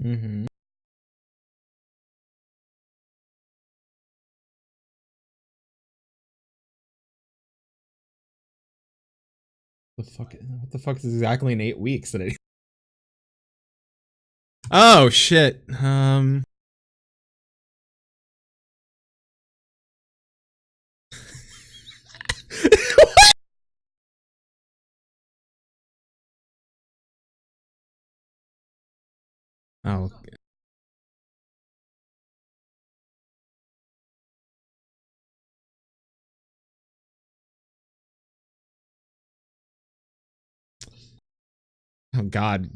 Mm-hmm. What the fuck is exactly in 8 weeks that I... Oh shit. Oh. Oh god.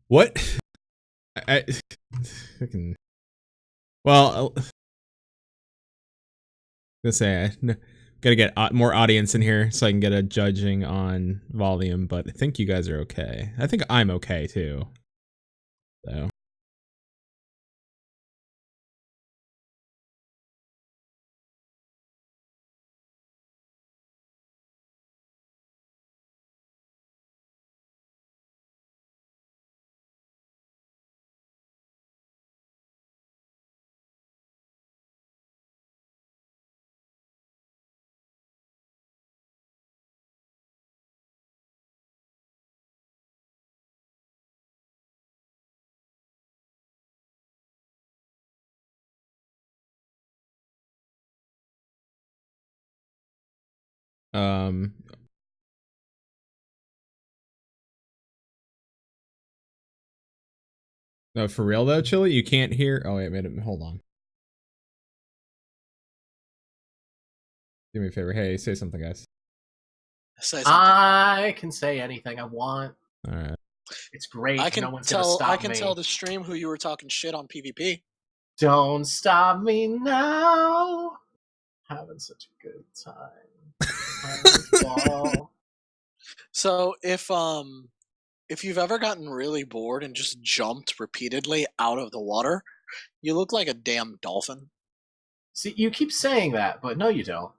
What? I fucking... Well, let's say gotta get more audience in here so I can get a judging on volume, but I think you guys are okay. I think I'm okay too. So. Um, no, for real though, Chili, you can't hear. Oh wait, hold on. Do me a favor. Hey, say something, guys. Say something. I can say anything I want. All right. It's great. I can no one's gonna stop I can me. tell the stream who you were talking shit on PvP. Don't stop me now. Having such a good time. So if you've ever gotten really bored and just jumped repeatedly out of the water, you look like a damn dolphin. See, you keep saying that, but no, you don't.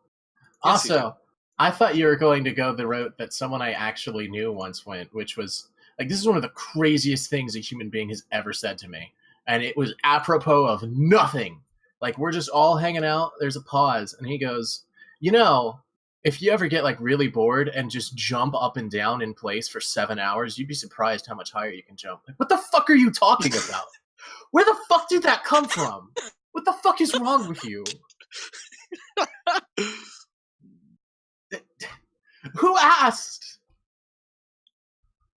Yes, you Also, I thought you were going to go the route that someone I actually knew once went, which was like, this is one of the craziest things a human being has ever said to me. And it was apropos of nothing. Like, we're just all hanging out. There's a pause. And he goes, you know, if you ever get like really bored and just jump up and down in place for 7 hours, you'd be surprised how much higher you can jump. Like, what the fuck are you talking about? Where the fuck did that come from? What the fuck is wrong with you? Who asked?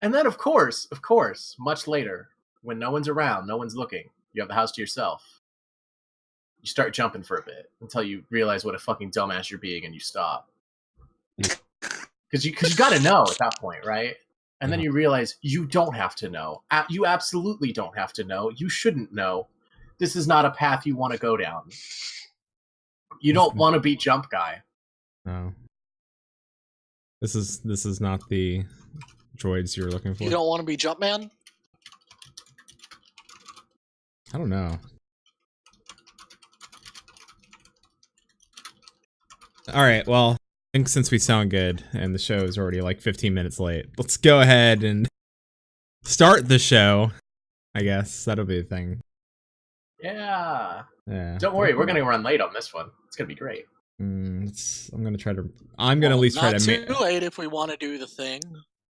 And then, of course, much later, when no one's around, no one's looking, you have the house to yourself, you start jumping for a bit until you realize what a fucking dumbass you're being and you stop. Because you gotta know at that point, right? And then you realize you don't have to know. You absolutely don't have to know. You shouldn't know. This is not a path you want to go down. You don't want to be jump guy. No. This is not the droids you're looking for. You don't want to be Jumpman? I don't know. All right, well, I think since we sound good and the show is already like 15 minutes late, let's go ahead and start the show. I guess that'll be the thing. Yeah. Yeah. Don't worry, we're gonna run late on this one. It's gonna be great. I'm gonna at least try to make. Not too late if we want to do the thing.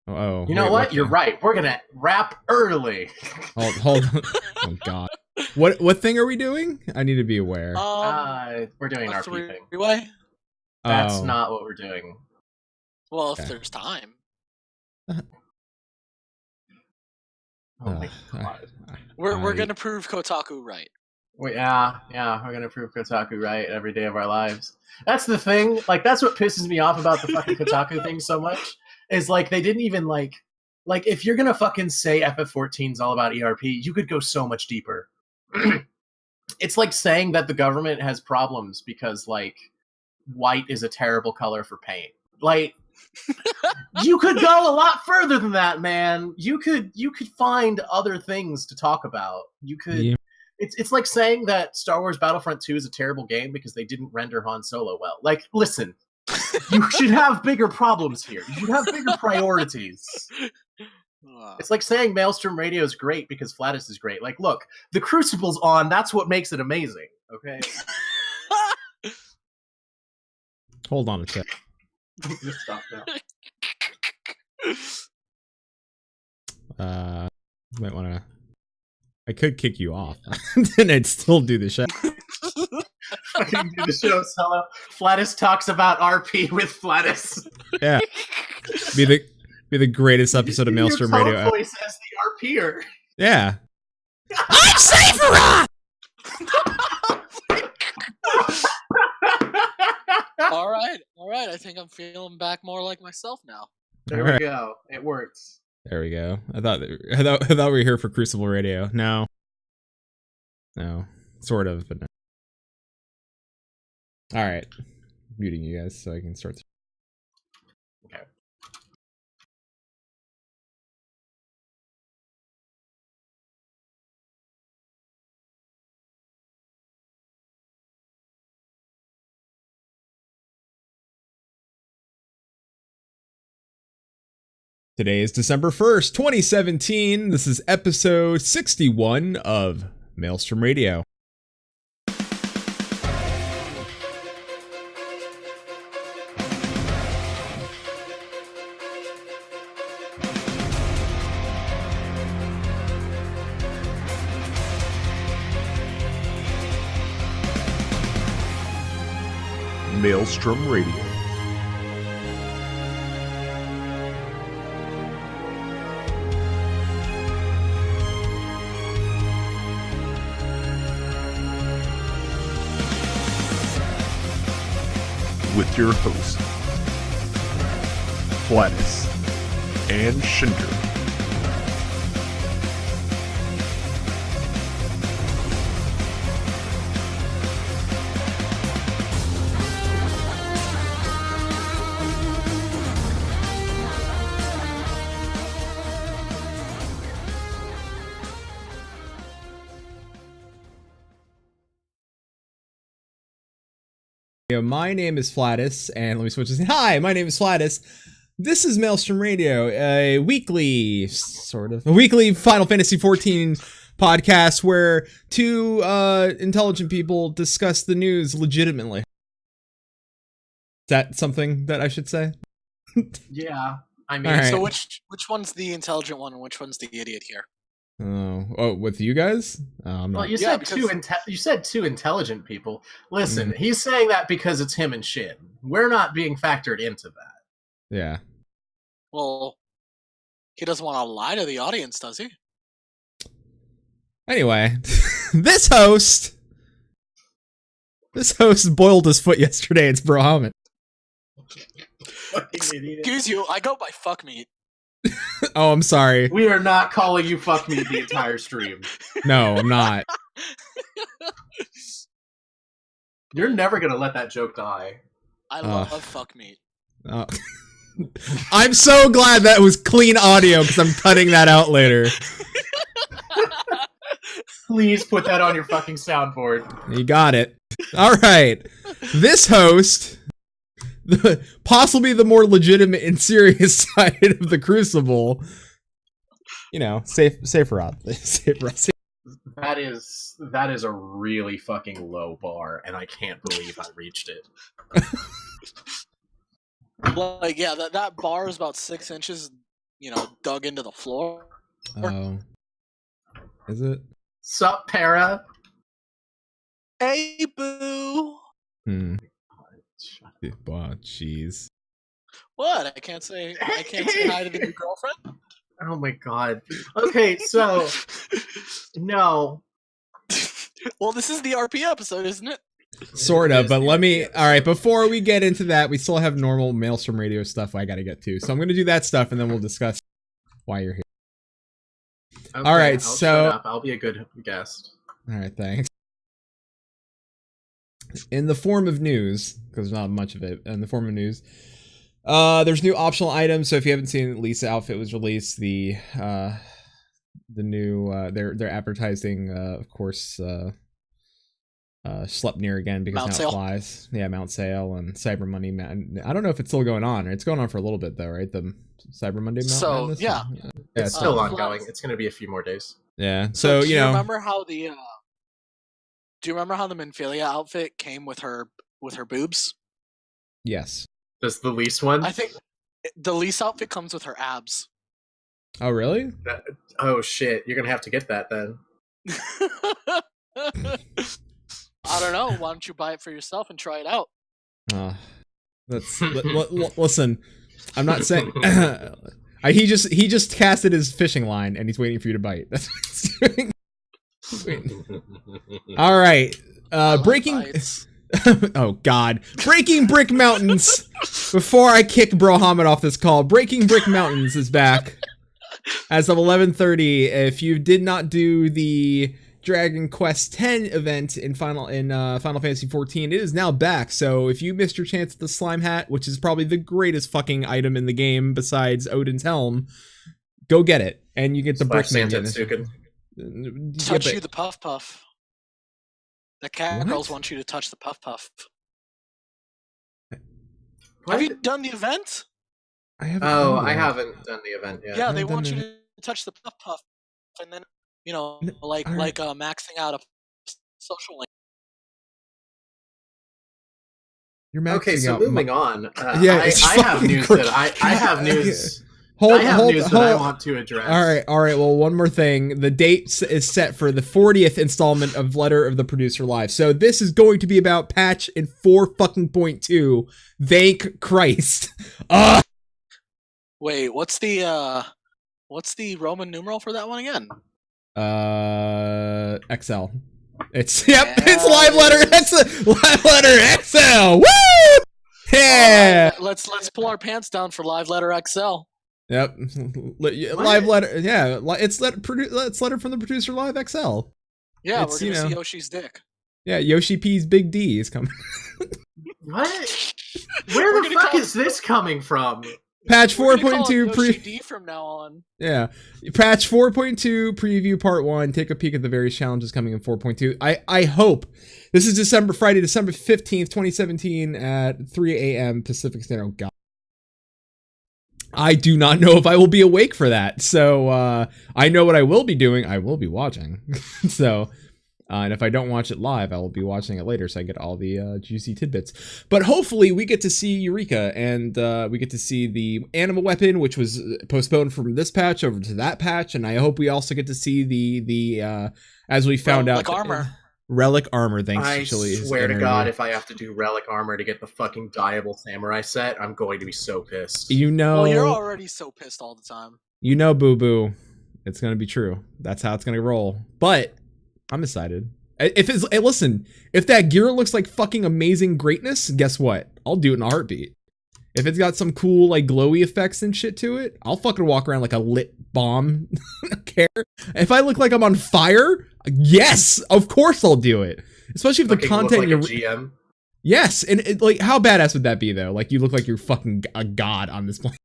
Oh. You know what? You're right. We're gonna wrap early. Hold on. Oh god. What thing are we doing? I need to be aware. We're doing an RP thing. Three-way? That's not what we're doing. Well, if there's time. Oh my god. We're gonna prove Kotaku right. Yeah, we're gonna prove Kotaku right every day of our lives. That's the thing. Like, that's what pisses me off about the fucking Kotaku thing so much. Is like they didn't even like if you're gonna fucking say FF14 is all about ERP, you could go so much deeper. It's like saying that the government has problems because like white is a terrible color for paint. Like, You could go a lot further than that, man. You could find other things to talk about. You could. Yeah. It's like saying that Star Wars Battlefront 2 is a terrible game because they didn't render Han Solo well. Like, listen, you should have bigger problems here. You should have bigger priorities. It's like saying Maelstrom Radio is great because Flatus is great. Like, look, the Crucible's on. That's what makes it amazing. Okay. Hold on a sec. Just stop now. Might want to. I could kick you off, then I'd still do the show. Fucking do the show solo. Flatus talks about RP with Flatus. Yeah, be the greatest episode of Maelstrom Your Radio tone voice as the RPer. Yeah. I'm Sephiroth! All right. I think I'm feeling back more like myself now. There we go. It works. There we go. I thought we were here for Crucible Radio. No, sort of, but no. All right, muting you guys so I can start. Okay. Today is December 1st, 2017. This is episode 61 of Maelstrom Radio. Maelstrom Radio. With your hosts, Flatus and Shinder. My name is Flatus, and let me switch this. Hi, my name is Flatus. This is Maelstrom Radio, a weekly Final Fantasy XIV podcast where two intelligent people discuss the news legitimately. Is that something that I should say? Yeah, I mean, All right. So which one's the intelligent one and which one's the idiot here? Oh, with you guys? I'm not. well, you Yeah, said two intelligent people. Listen, he's saying that because it's him and Shin. We're not being factored into that. Yeah. Well, he doesn't want to lie to the audience, does he? Anyway, this host boiled his foot yesterday. It's Brohamit. Excuse you, I go by fuck meat. Oh, I'm sorry. We are not calling you fuck me the entire stream. No, I'm not. You're never gonna let that joke die. I love fuck meat. I'm so glad that was clean audio because I'm cutting that out later. Please put that on your fucking soundboard. You got it. All right. This host, possibly the more legitimate and serious side of the Crucible, Sephiroth. Sephiroth. That is a really fucking low bar, and I can't believe I reached it. Like, yeah, that bar is about 6 inches, dug into the floor. Oh. Is it? Sup, Para? Hey, boo! Oh, jeez. What? I can't say hi to the new girlfriend? Oh my god. Okay, so no. Well, this is the RP episode, isn't it? Sort of, but let me... Alright, before we get into that, we still have normal Maelstrom Radio stuff I gotta get to. So I'm gonna do that stuff, and then we'll discuss why you're here. Okay, Alright, I'll so... shut up. I'll be a good guest. Alright, thanks. In the form of news, because there's not much of it, in the form of news, There's new optional items. So if you haven't seen, Lisa outfit was released. The new they're advertising, of course. Sleipnir again because Mount now Sale. it flies. Yeah, Mount Sale and Cyber Monday. I don't know if it's still going on. It's going on for a little bit though, right? The Cyber Monday. So, Madness? yeah. It's still Flies. ongoing. It's going to be a few more days. Yeah. So do you know. remember how the do you remember how the Minfilia outfit came with her boobs? Yes. Does the least one? I think the Lise outfit comes with her abs. Oh really? Oh shit! You're gonna have to get that then. I don't know. Why don't you buy it for yourself and try it out? That's listen. I'm not saying he just casted his fishing line and he's waiting for you to bite. That's what he's doing. All right. Breaking. Bites. Oh God! Breaking Brick Mountains. Before I kick Brohammed off this call, Breaking Brick Mountains is back as of 11:30. If you did not do the Dragon Quest X event in Final Fantasy XIV, it is now back. So if you missed your chance at the slime hat, which is probably the greatest fucking item in the game besides Odin's helm, go get it, and you get the brick Santa minion. Touch you the puff puff. The cat What? girls want you to touch the puff puff. What? Have you done the event? I haven't. Oh, done I that. haven't done the event yet. Yeah, I've they done want you it. to touch the puff puff, and then All right. maxing out a social link. You're maxing Okay, so out moving my- on. Yeah, I it's have fucking news great. that I have news. Hold, I have hold, news hold. that I want to address. All right. Well, one more thing. The date is set for the 40th installment of Letter of the Producer Live. So this is going to be about patch in 4.2. Thank Christ. Wait, what's the Roman numeral for that one again? XL. It's it's Live Letter XL. Live Letter XL. Woo! Yeah. All right, let's pull our pants down for Live Letter XL. Yep. Live Letter. Yeah. It's Letter from the Producer Live XL. Yeah, It's, we're you gonna know- see Yoshi's dick. Yeah. Yoshi P's Big D is coming. What? Where We're the gonna fuck call- is this coming from? Patch We're gonna call it 4.2 Yoshi D from now on. Yeah. Patch 4.2 preview part 1. Take a peek at the various challenges coming in 4.2. I hope this is Friday, December 15th, 2017 at 3 a.m. Pacific Standard. Oh, God. I do not know if I will be awake for that. So I know what I will be doing. I will be watching. So and if I don't watch it live, I will be watching it later so I get all the juicy tidbits. But hopefully we get to see Eureka and we get to see the animal weapon, which was postponed from this patch over to that patch. And I hope we also get to see the as we found out, relic armor. Thanks I to Chili's swear to interview. God, if I have to do relic armor to get the fucking dyeable samurai set, I'm going to be so pissed. You know, Well, you're already so pissed all the time. you know, boo boo, it's gonna be true. That's how it's gonna roll. But I'm excited. If it's listen, if that gear looks like fucking amazing greatness, guess what? I'll do it in a heartbeat. If it's got some cool like glowy effects and shit to it, I'll fucking walk around like a lit bomb. I don't care. If I look like I'm on fire, yes, of course I'll do it. Especially if the Fucking look content like you're a GM. yes, and like how badass would that be though? Like you look like you're fucking a god on this planet.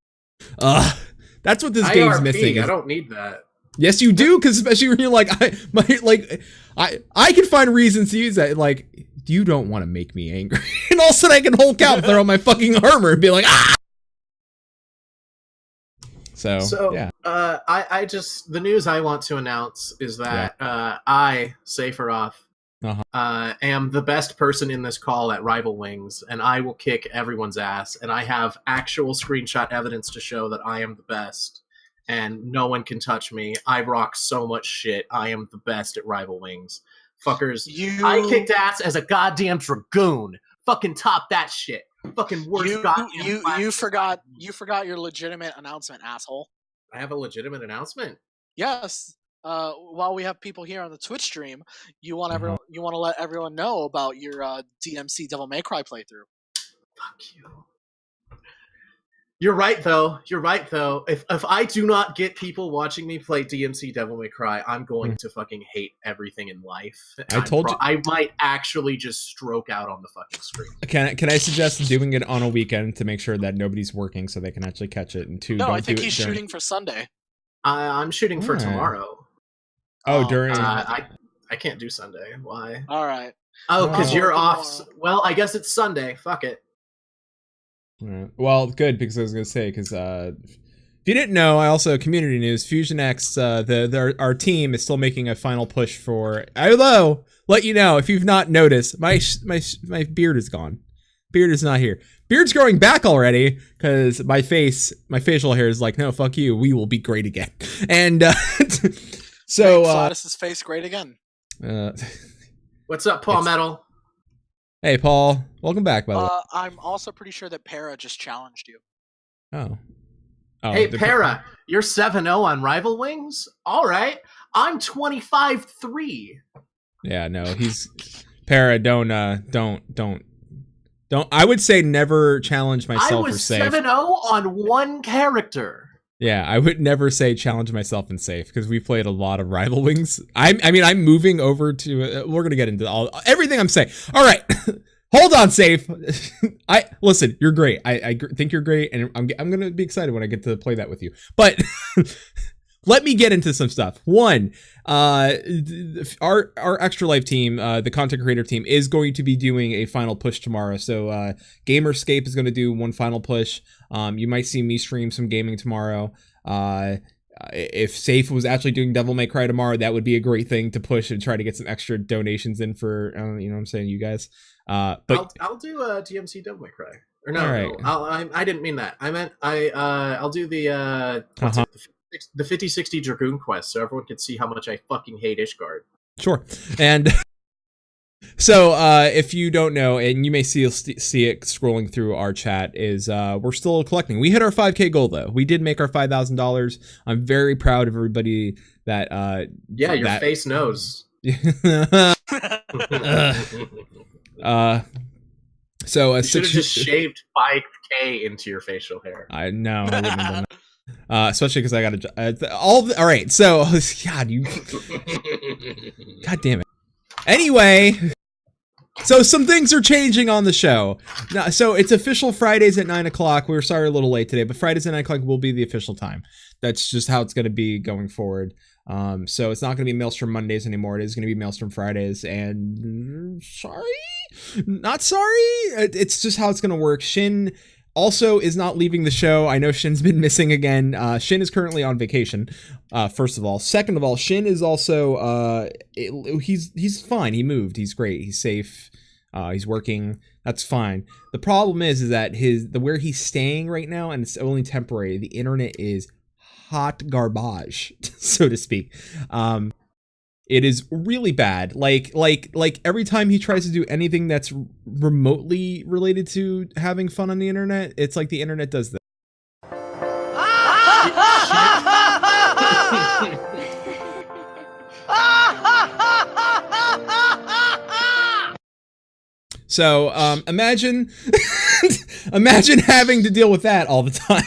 That's what this game's IRP, missing. I don't need that. Yes, you do, because especially when you're like, I can find reasons to use that. Like, you don't want to make me angry, and all of a sudden I can Hulk out, and throw on my fucking armor, and be like, ah. So yeah, I just the news I want to announce is that I, Sephiroth, am the best person in this call at Rival Wings, and I will kick everyone's ass, and I have actual screenshot evidence to show that I am the best. And no one can touch me. I rock so much shit. I am the best at Rival Wings. Fuckers, I kicked ass as a goddamn dragoon. Fucking top that shit. Fucking worst goddamn you forgot your legitimate announcement, asshole. I have a legitimate announcement. Yes. While we have people here on the Twitch stream, you want to let everyone know about your DMC Devil May Cry playthrough. Fuck you. You're right though. If I do not get people watching me play DMC Devil May Cry, I'm going to fucking hate everything in life. I told you. I might actually just stroke out on the fucking screen. Can I suggest doing it on a weekend to make sure that nobody's working so they can actually catch it? And two, No, don't I think do it he's during... shooting for Sunday. I'm shooting for Alright. tomorrow. Oh, during. I can't do Sunday. Why? All right. Oh, because Oh. you're off. Well, I guess it's Sunday. Fuck it. Alright. Well, good, because I was gonna say, because if you didn't know, I also community news. Fusion X, our team is still making a final push for. Although, let you know if you've not noticed, my beard is gone. Beard is not here. Beard's growing back already because my facial hair is like, no, fuck you. We will be great again. And so, Make Flatus's face great again. What's up, Paul Metal? Hey, Paul. Welcome back, by the way. I'm also pretty sure that Para just challenged you. Oh, Hey, the- Para, you're 7-0 on Rival Wings? All right. I'm 25-3. Yeah, no, he's Para. Don't. I would say never challenge myself I or was safe. 7-0 on one character. Yeah, I would never say challenge myself and safe because we played a lot of Rival Wings. I mean, I'm moving over to. We're gonna get into everything I'm saying. All right, hold on, safe. Listen. You're great. I think you're great, and I'm gonna be excited when I get to play that with you. But let me get into some stuff. One, our Extra Life team, the content creator team, is going to be doing a final push tomorrow. So Gamerscape is going to do one final push. You might see me stream some gaming tomorrow. If Safe was actually doing Devil May Cry tomorrow, that would be a great thing to push and try to get some extra donations in for, you know what I'm saying, you guys. But I'll do DMC Devil May Cry. Or no, All right. no, I didn't mean that. I meant I'll do the what's it? The 5060 Dragoon quest, so everyone can see how much I fucking hate Ishgard. sure. And so if you don't know, and you may see it scrolling through our chat, is we're still collecting. We hit our 5K goal though. We did make our $5,000. I'm very proud of everybody that Yeah, your face knows. So You should have just shaved 5K into your facial hair. I know. I wouldn't have done that. Especially because I got to all right. So God, God damn it. Anyway, so some things are changing on the show. Now, so it's official Fridays at 9:00. We were sorry a little late today, but Fridays at 9:00 will be the official time. That's just how it's going to be going forward. So it's not going to be Maelstrom Mondays anymore. It is going to be Maelstrom Fridays. And not sorry. It's just how it's going to work. Shin also is not leaving the show. I know Shin's been missing again. Shin is currently on vacation. First of all, second of all, Shin is also he's fine. He moved. He's great. He's safe. He's working. That's fine. The problem is that where he's staying right now, and it's only temporary. The internet is hot garbage, so to speak. It is really bad. Like every time he tries to do anything that's remotely related to having fun on the internet, it's like the internet does that. So imagine having to deal with that all the time.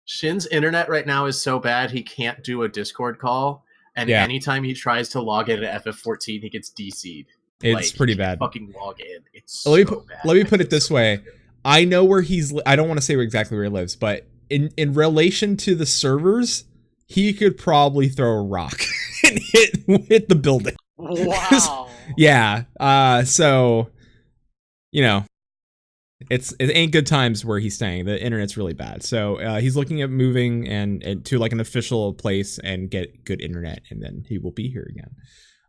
Shin's internet right now is so bad he can't do a Discord call, and Yeah. anytime he tries to log in at FF14, he gets DC'd. It's pretty he can't bad. Fucking log in. It's Let so bad. me put it this way. I know where I don't want to say exactly where he lives, but in relation to the servers, he could probably throw a rock and hit the building. Wow. Yeah. So, you know, it ain't good times where he's staying. The internet's really bad. So he's looking at moving and to like an official place and get good internet, and then he will be here again.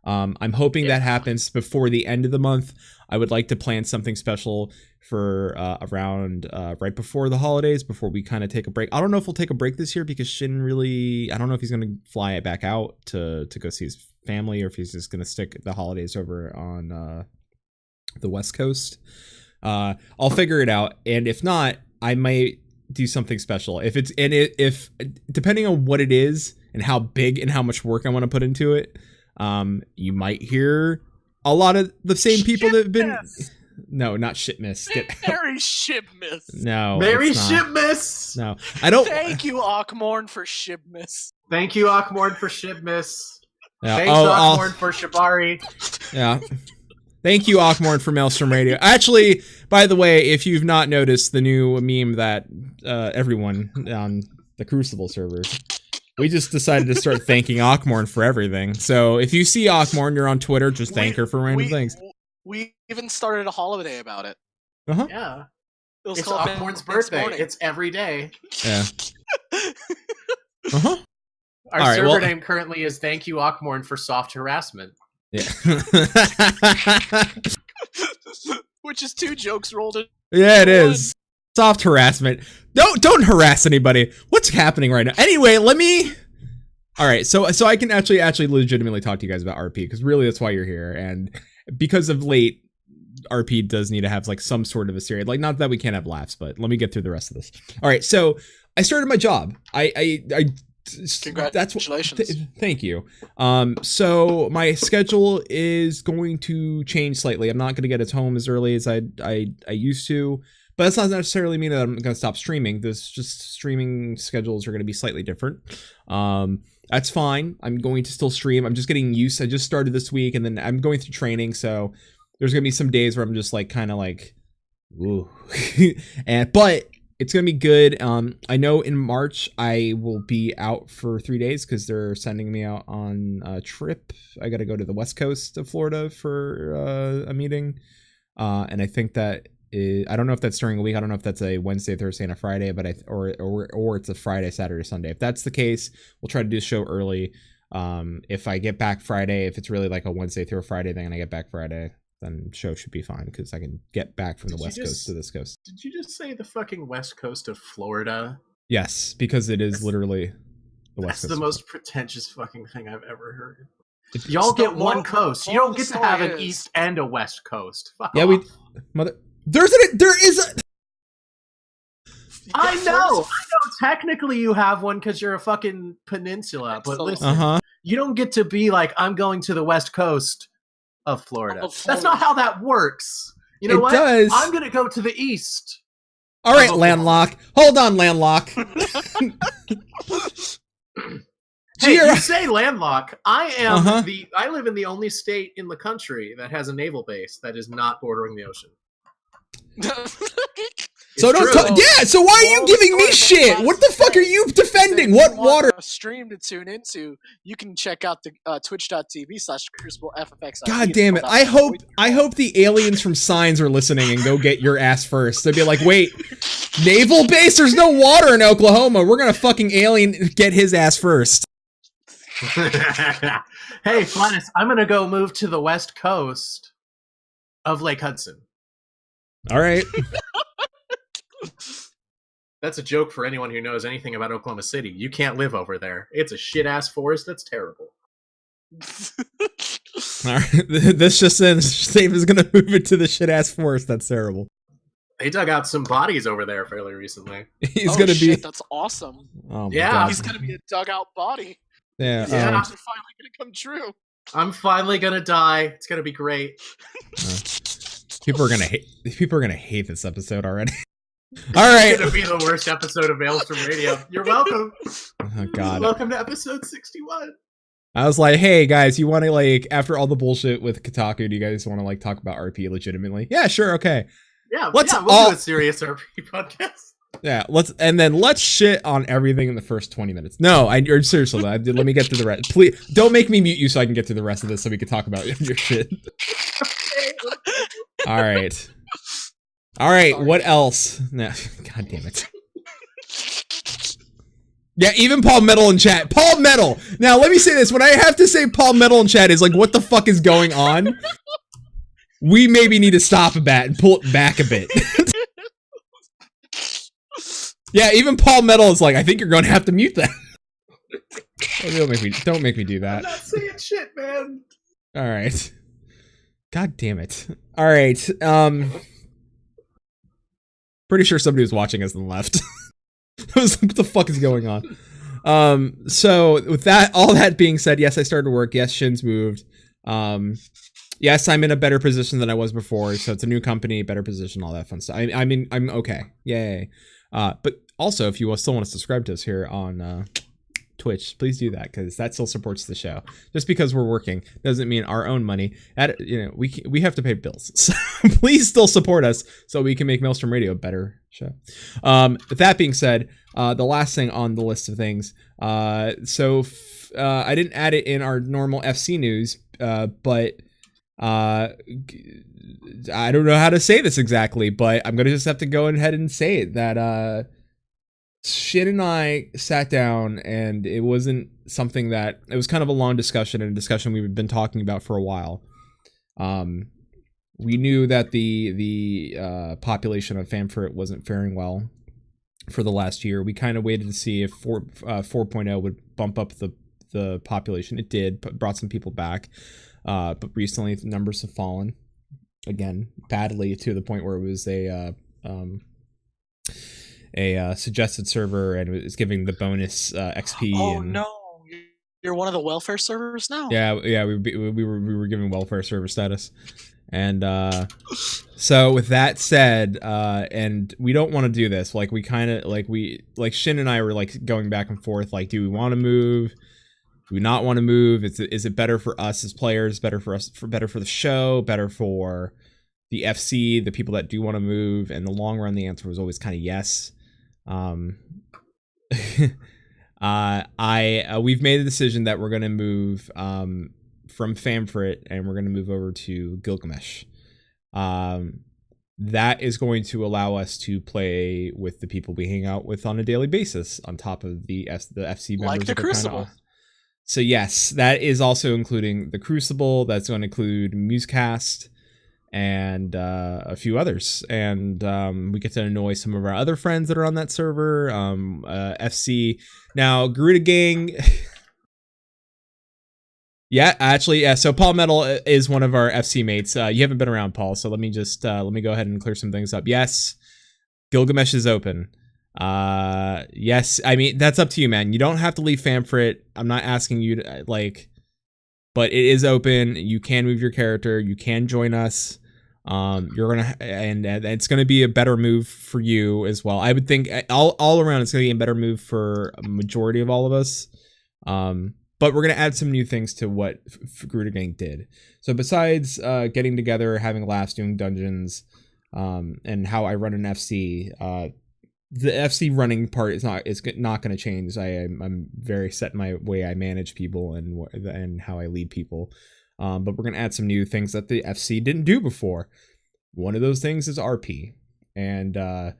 I'm hoping that happens before the end of the month. I would like to plan something special for around right before the holidays, before we kind of take a break. I don't know if we'll take a break this year because Shin really, I don't know if he's going to fly it back out to go see his family, or if he's just going to stick the holidays over on the West Coast. I'll figure it out, and if not, I might do something special. If depending on what it is and how big and how much work I want to put into it, you might hear a lot of the same people that have been. No, not Shipmiss. Mary Shipmiss. No, Mary it's not. Shipmiss. No, I don't. Thank you, Akhmorn, for Shipmiss. Thank you, Akhmorn, for Shipmiss. Yeah, Thanks, Akhmorn, for Shibari. Yeah. Thank you, Akhmorn, for Maelstrom Radio. Actually, by the way, if you've not noticed the new meme that everyone on the Crucible servers, we just decided to start thanking Akhmorn for everything. So if you see Akhmorn, you're on Twitter, just thank her for random things. We even started a holiday about it. Uh-huh. Yeah. It was It's called Akhmorn's Valentine's birthday. Morning. It's every day. Yeah. Uh-huh. Our All right, server well- name currently is Thank You, Akhmorn, for soft harassment. Yeah. Which is 2 jokes rolled in. Yeah, it is. Soft harassment. Don't harass anybody. What's happening right now? Anyway, let me. All right, so I can actually legitimately talk to you guys about RP because really that's why you're here, and because of late, RP does need to have like some sort of a series. Like, not that we can't have laughs, but let me get through the rest of this. All right, so I started my job. Congratulations. Thank you. So my schedule is going to change slightly. I'm not going to get home as early as I used to, but that's not necessarily mean that I'm going to stop streaming. This just streaming schedules are going to be slightly different. That's fine. I'm going to still stream. I'm just getting used. I just started this week, and then I'm going through training, so there's going to be some days where I'm just like kind of like, ooh, but it's gonna be good. I know in March I will be out for 3 days because they're sending me out on a trip. I got to go to the west coast of Florida for a meeting, and I think that I don't know if that's during a week. I don't know if that's a Wednesday, Thursday, and a Friday, but or it's a Friday, Saturday, Sunday. If that's the case, we'll try to do the show early. If I get back Friday, if it's really like a Wednesday through a Friday thing, and I get back Friday, then show should be fine because I can get back from the west coast to this coast. Did you just say the fucking west coast of Florida? Yes, because it is literally the west That's coast. the most pretentious fucking thing I've ever heard. It's- Y'all the get one moral- coast. You moral don't of get the to have story an is- east and a west coast. Fuck Yeah, off. there is a. I know. Technically, you have one because you're a fucking peninsula. But listen, Uh-huh. you don't get to be like, I'm going to the west coast of Florida. Of That's not Florida. how that works. You know It what? does. I'm gonna go to the east. All right, of Landlock. Hold on, Landlock. Hey, Gee, you say landlock. I am Uh-huh. I live in the only state in the country that has a naval base that is not bordering the ocean. So It's don't true. talk. Yeah. So why are you Moral giving me story, shit? but What the fuck are you defending? If What you want water? a stream to tune into, you can check out the twitch.tv/crucibleffx. God damn it! I hope the aliens from Signs are listening and go get your ass first. They'd be like, wait, naval base? There's no water in Oklahoma. We're gonna fucking alien get his ass first. Hey, Flannis, I'm gonna go move to the west coast of Lake Hudson. All right. That's a joke for anyone who knows anything about Oklahoma City. You can't live over there. It's a shit ass forest that's terrible. All right. This just says Steve is gonna move it to the shit ass forest. That's terrible. They dug out some bodies over there fairly recently. He's Oh, gonna shit, be. that's awesome. Oh my Yeah. God. He's gonna be a dugout body. Yeah. Yeah. Dreams are finally gonna come true. I'm finally gonna die. It's gonna be great. People are gonna hate this episode already. All right. It's gonna be the worst episode of Maelstrom Radio. You're welcome. Oh God. Welcome to episode 61. I was like, hey guys, you want to like after all the bullshit with Kotaku, do you guys want to like talk about RP legitimately? Yeah, sure, okay. Yeah, Let's we'll all- do a serious RP podcast. Yeah, let's shit on everything in the first 20 minutes. No, you're seriously. Let me get to the rest. Please don't make me mute you so I can get to the rest of this so we can talk about your shit. All right. All right. Sorry. What else? No, God damn it. Yeah, even Paul Metal in chat. Paul Metal. Now let me say this: when I have to say Paul Metal in chat is like, what the fuck is going on? We maybe need to stop a bit and pull it back a bit. Yeah, even Paul Metal is like, I think you're going to have to mute that. Don't make me do I'm that. not saying shit, man. All right. God damn it. All right. Pretty sure somebody was watching us on the left. I was like, what the fuck is going on? So with that, all that being said, yes, I started work. Yes, Shin's moved. Yes, I'm in a better position than I was before. So it's a new company, better position, all that fun stuff. I mean, I'm okay. Yay. But also, if you still want to subscribe to us here on Twitch, please do that, because that still supports the show. Just because we're working doesn't mean our own money. We have to pay bills. So please still support us so we can make Maelstrom Radio a better show. With that being said, the last thing on the list of things. I didn't add it in our normal FC news, but I don't know how to say this exactly, but I'm gonna just have to go ahead and say it, that Shin and I sat down, and it wasn't something that, it was kind of a long discussion, and a discussion we've been talking about for a while. We knew that the population of Famfrit wasn't faring well for the last year. We kind of waited to see if 4.0 would bump up the population. It did, brought some people back. But recently the numbers have fallen again badly, to the point where it was a suggested server, and it was giving the bonus XP. Oh no, you're one of the welfare servers now. Yeah, we were given welfare server status, and so with that said, and we don't want to do this. Like, we kind of like Shin and I were like going back and forth. Like, do we want to move? Do we not want to move? Is it better for us as players? Better for us? Better for the show? Better for the FC? The people that do want to move? And the long run, the answer was always kind of yes. We've made a decision that we're gonna move from Famfrit, and we're gonna move over to Gilgamesh. That is going to allow us to play with the people we hang out with on a daily basis, on top of the FC members. Like the Crucible. So yes, that is also including the Crucible. That's going to include Musecast and a few others, and we get to annoy some of our other friends that are on that server. FC now, Garuda Gang. Yeah, actually, yeah. So Paul Metal is one of our FC mates. You haven't been around, Paul, so let me go ahead and clear some things up. Yes, Gilgamesh is open. Yes, I mean, that's up to you, man. You don't have to leave Famfrit. I'm not asking you to, but it is open. You can move your character. You can join us. You're gonna, and it's gonna be a better move for you as well. I would think all around it's gonna be a better move for a majority of all of us. But we're gonna add some new things to what Garuda Gang did. So besides getting together, having laughs, doing dungeons, and how I run an FC, the FC running part is not going to change. I'm very set in my way I manage people and how I lead people. But we're going to add some new things that the FC didn't do before. One of those things is RP. And are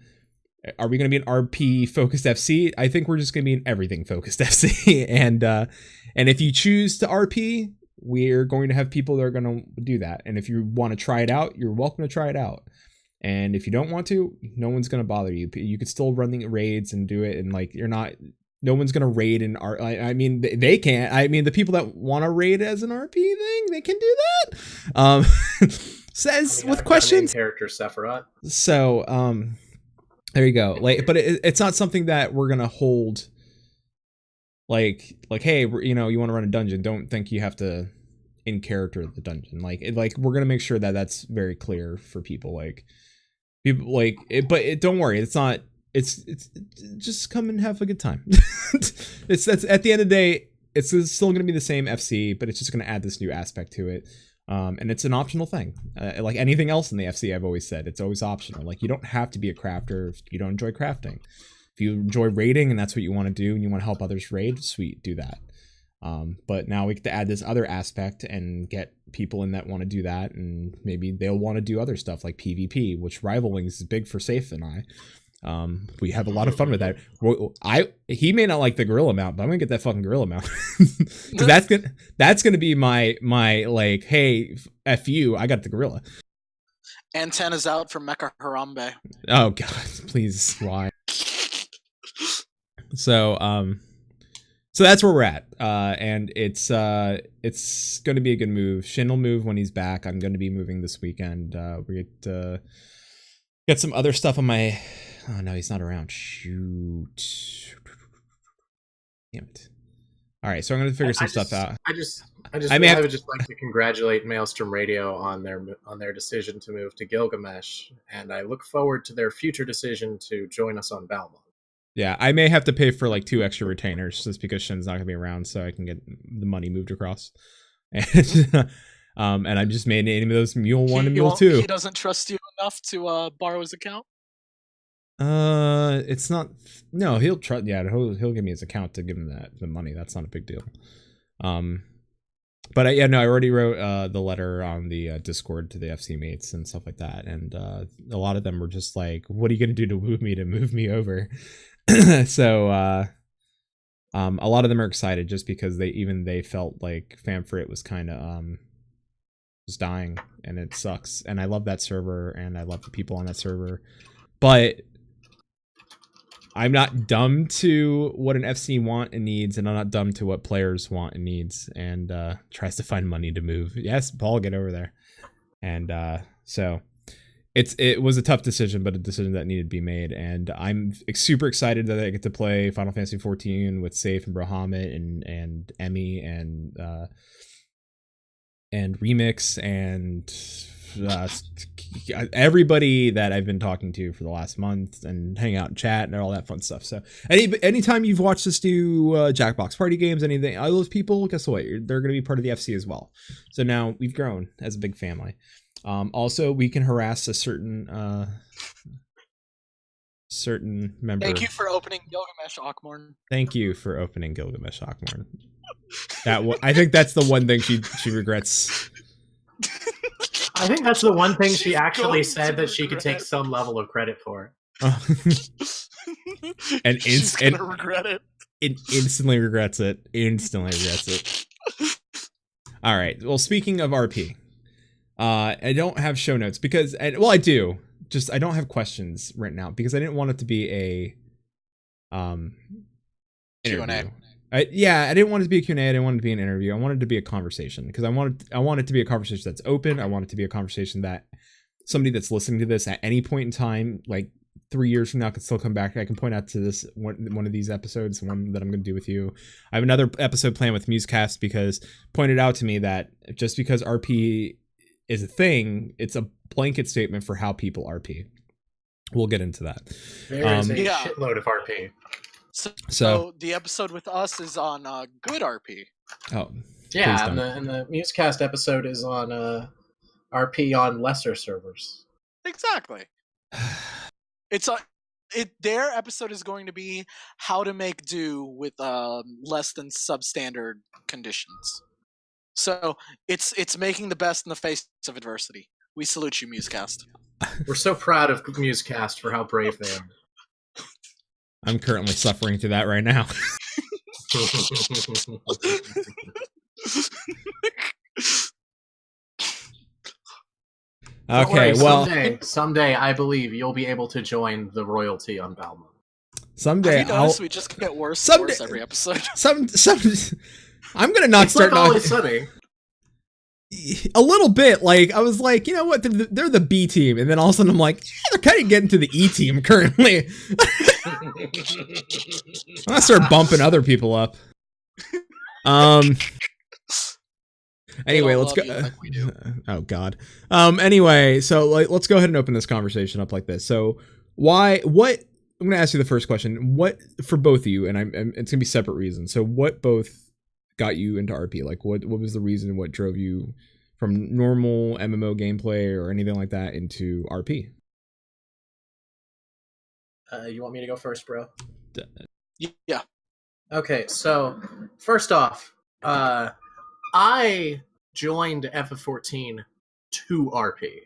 we going to be an RP focused FC? I think we're just going to be an everything focused FC. And if you choose to RP, we're going to have people that are going to do that. And if you want to try it out, you're welcome to try it out. And if you don't want to, no one's going to bother you. You could still run the raids and do it. And no one's going to raid in R. I mean, they can't. I mean, the people that want to raid as an RP thing, they can do that. Says with questions. Character Sephiroth. So, there you go. But it's not something that we're going to hold. Hey, you want to run a dungeon. Don't think you have to in character the dungeon. We're going to make sure that that's very clear for people. Don't worry, it's not. It's just come and have a good time. That's at the end of the day, it's still going to be the same FC, but it's just going to add this new aspect to it. And it's an optional thing. Like anything else in the FC, I've always said, it's always optional. You don't have to be a crafter if you don't enjoy crafting. If you enjoy raiding and that's what you want to do, and you want to help others raid, sweet, do that. But now we get to add this other aspect and get people in that want to do that, and maybe they'll want to do other stuff like PvP, which Rival Wings is big for Safe and I. We have a lot of fun with that. He may not like the gorilla mount, but I'm gonna get that fucking gorilla mount. that's gonna be my hey, F you, I got the gorilla. Antennas out for Mecha Harambe. Oh god, please, why? So that's where we're at, and it's going to be a good move. Shin will move when he's back. I'm going to be moving this weekend. We get some other stuff on my. Oh no, he's not around. Shoot, damn it! All right, so I'm going to figure some stuff out. I may have would just like to congratulate Maelstrom Radio on their decision to move to Gilgamesh, and I look forward to their future decision to join us on Balmont. Yeah, I may have to pay for like 2 extra retainers just because Shin's not gonna be around, so I can get the money moved across. And and I just made any of those Mule 1 and Mule 2. He doesn't trust you enough to borrow his account. It's not. No, he'll trust. Yeah, he'll give me his account to give him the money. That's not a big deal. But I already wrote the letter on the Discord to the FC mates and stuff like that, and a lot of them were just like, "What are you gonna do to move me over?" So a lot of them are excited just because they felt like Famfrit was kind of just dying, and it sucks. And I love that server, and I love the people on that server, but I'm not dumb to what an FC want and needs, and I'm not dumb to what players want and needs, and tries to find money to move. Yes, Paul, get over there. And so it was a tough decision, but a decision that needed to be made. And I'm super excited that I get to play Final Fantasy 14 with Safe and Brohamet and Emmy and Remix and everybody that I've been talking to for the last month and hang out and chat and all that fun stuff. So anytime you've watched us do Jackbox party games, anything, all those people, guess what? They're going to be part of the FC as well. So now we've grown as a big family. Also, we can harass a certain member. Thank you for opening Gilgamesh, Ockmorn. Thank you for opening Gilgamesh, Ockmorn. I think that's the one thing she regrets. I think that's the one thing she actually said that she could take some level of credit for. And she's gonna regret it. It instantly regrets it. All right. Well, speaking of RP, I don't have show notes because, I do. Just I don't have questions written out because I didn't want it to be a interview. I didn't want it to be a Q&A. I didn't want it to be an interview. I wanted it to be a conversation because I want it to be a conversation that's open. I want it to be a conversation that somebody that's listening to this at any point in time, like 3 years from now, can still come back. I can point out to this one of these episodes, one that I'm going to do with you. I have another episode planned with Musecast because pointed out to me that just because RP is a thing, it's a blanket statement for how people RP. We'll get into that. There is a shitload of RP. So the episode with us is on good RP. Oh, yeah, and the Musecast episode is on RP on lesser servers. Exactly. Their episode is going to be how to make do with less than substandard conditions. So it's making the best in the face of adversity. We salute you, Musecast. We're so proud of Musecast for how brave they are. I'm currently suffering through that right now. Okay, well, someday I believe you'll be able to join the royalty on Balmont. Someday, have you noticed we just get worse and worse every episode. I'm gonna not start. Like Always Sunny. A little bit, like I was like, you know what? They're the B team, and then all of a sudden I'm like, they're kind of getting to the E team currently. I'm gonna start bumping other people up. Anyway, let's go. Like we do. Oh God. Anyway, so let's go ahead and open this conversation up like this. So what? I'm gonna ask you the first question. What for both of you, and it's gonna be separate reasons. So what both got you into RP? Like what was the reason? What drove you from normal MMO gameplay or anything like that into RP? You want me to go first, bro? Yeah. Okay, so first off, I joined FF14 to RP.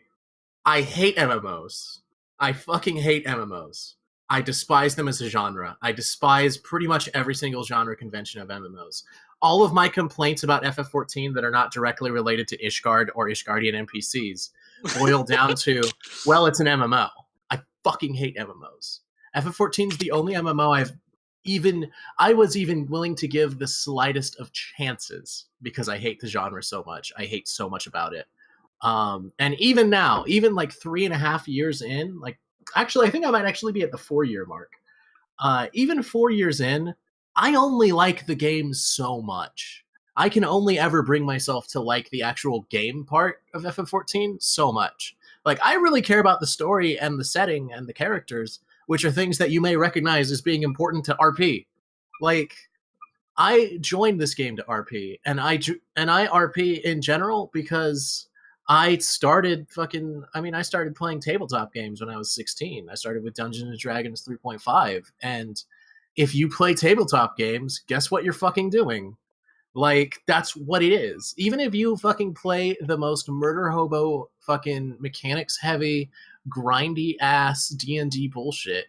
I hate MMOs. I fucking hate MMOs. I despise them as a genre. I despise pretty much every single genre convention of MMOs. All of my complaints about FF14 that are not directly related to Ishgard or Ishgardian NPCs boil down to, well, it's an MMO. I fucking hate MMOs. FF14 is the only MMO I was even willing to give the slightest of chances because I hate the genre so much. I hate so much about it. And even now, even like 3.5 years in, like, actually, I think I might actually be at the 4-year mark. Even 4 years in, I only like the game so much I can only ever bring myself to like the actual game part of FF14 so much. Like, I really care about the story and the setting and the characters, which are things that you may recognize as being important to RP. Like, I joined this game to RP, and I RP in general because I started I started playing tabletop games when I was 16. I started with Dungeons and Dragons 3.5, and if you play tabletop games, guess what you're fucking doing? Like, that's what it is. Even if you fucking play the most murder hobo fucking mechanics heavy, grindy ass D&D bullshit,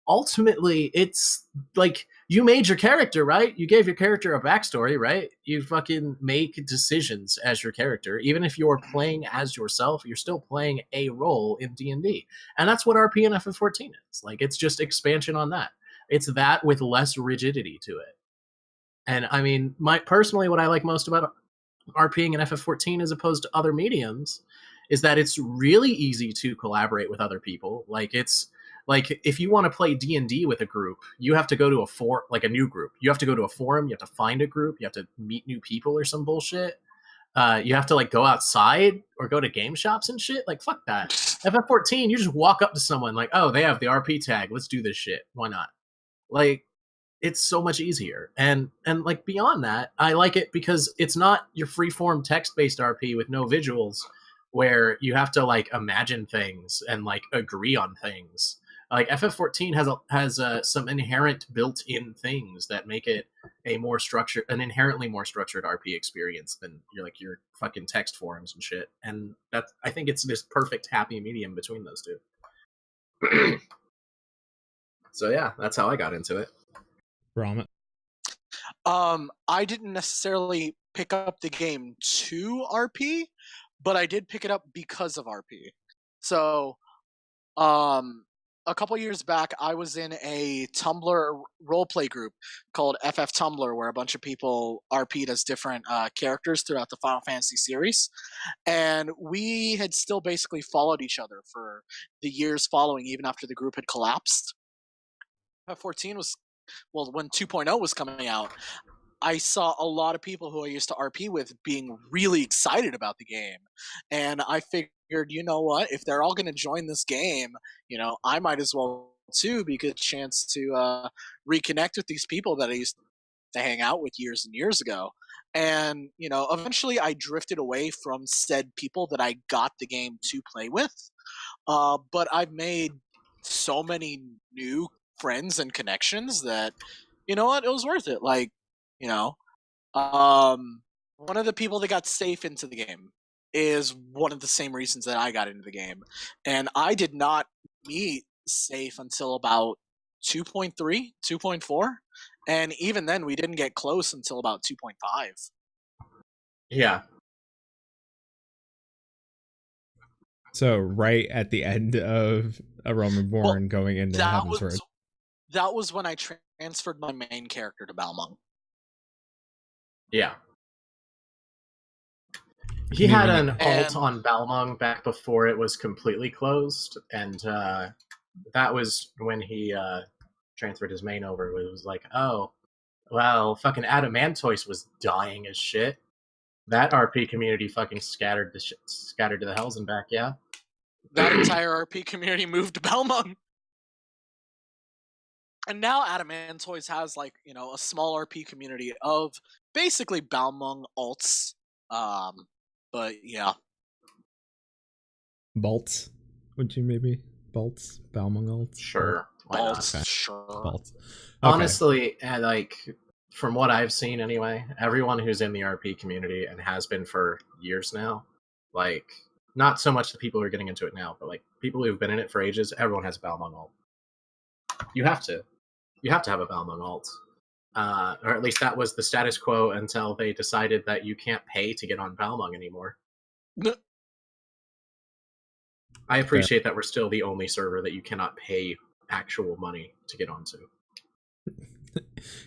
ultimately it's like, you made your character, right? You gave your character a backstory, right? You fucking make decisions as your character. Even if you're playing as yourself, you're still playing a role in D&D. And that's what RP and FF14 is. Like, it's just expansion on that. It's that with less rigidity to it. And I mean, personally, what I like most about RPing in FF14 as opposed to other mediums is that it's really easy to collaborate with other people. Like, it's like, if you want to play D&D with a group, you have to go to a new group. You have to go to a forum. You have to find a group. You have to meet new people or some bullshit. You have to like go outside or go to game shops and shit. Like, fuck that. FF14, you just walk up to someone like, oh, they have the RP tag. Let's do this shit. Why not? Like, it's so much easier. And like, beyond that, I like it because it's not your freeform text-based RP with no visuals where you have to like imagine things and like agree on things. Like, FF14 has some inherent built-in things that make it an inherently more structured RP experience than your fucking text forums and shit. And I think it's this perfect happy medium between those two. So yeah, that's how I got into it. Ramen. I didn't necessarily pick up the game to RP, but I did pick it up because of RP. So, a couple years back, I was in a Tumblr roleplay group called FF Tumblr, where a bunch of people RP'd as different characters throughout the Final Fantasy series. And we had still basically followed each other for the years following, even after the group had collapsed. FF14 was, well, when 2.0 was coming out, I saw a lot of people who I used to RP with being really excited about the game. And I figured, you know what, if they're all going to join this game, I might as well too, be a good chance to reconnect with these people that I used to hang out with years and years ago. And, eventually I drifted away from said people that I got the game to play with. But I've made so many new friends and connections that, you know what, it was worth it. Like, one of the people that got safe into the game is one of the same reasons that I got into the game. And I did not meet safe until about 2.3, 2.4. And even then, we didn't get close until about 2.5. Yeah. So right at the end of A Realm Reborn, going into Heaven's Road. That was when I transferred my main character to Balmung. Yeah. He had an alt on Balmung back before it was completely closed, and that was when he transferred his main over. It was like, oh, well, fucking Adamantoise was dying as shit. That RP community fucking scattered to the hells and back, yeah? That entire RP community moved to Balmung. And now Adamantoise has, like, a small RP community of basically Balmung alts. But yeah. Bolts? Would you maybe? Bolts? Balmung alts? Sure. Why Bolts, not? sure. Bolts. Okay. Honestly, and like, from what I've seen anyway, everyone who's in the RP community and has been for years now, like, not so much the people who are getting into it now, but like people who've been in it for ages, everyone has a Balmung alt. You have to have a Balmung alt. Or at least that was the status quo until they decided that you can't pay to get on Balmung anymore. I appreciate that we're still the only server that you cannot pay actual money to get onto.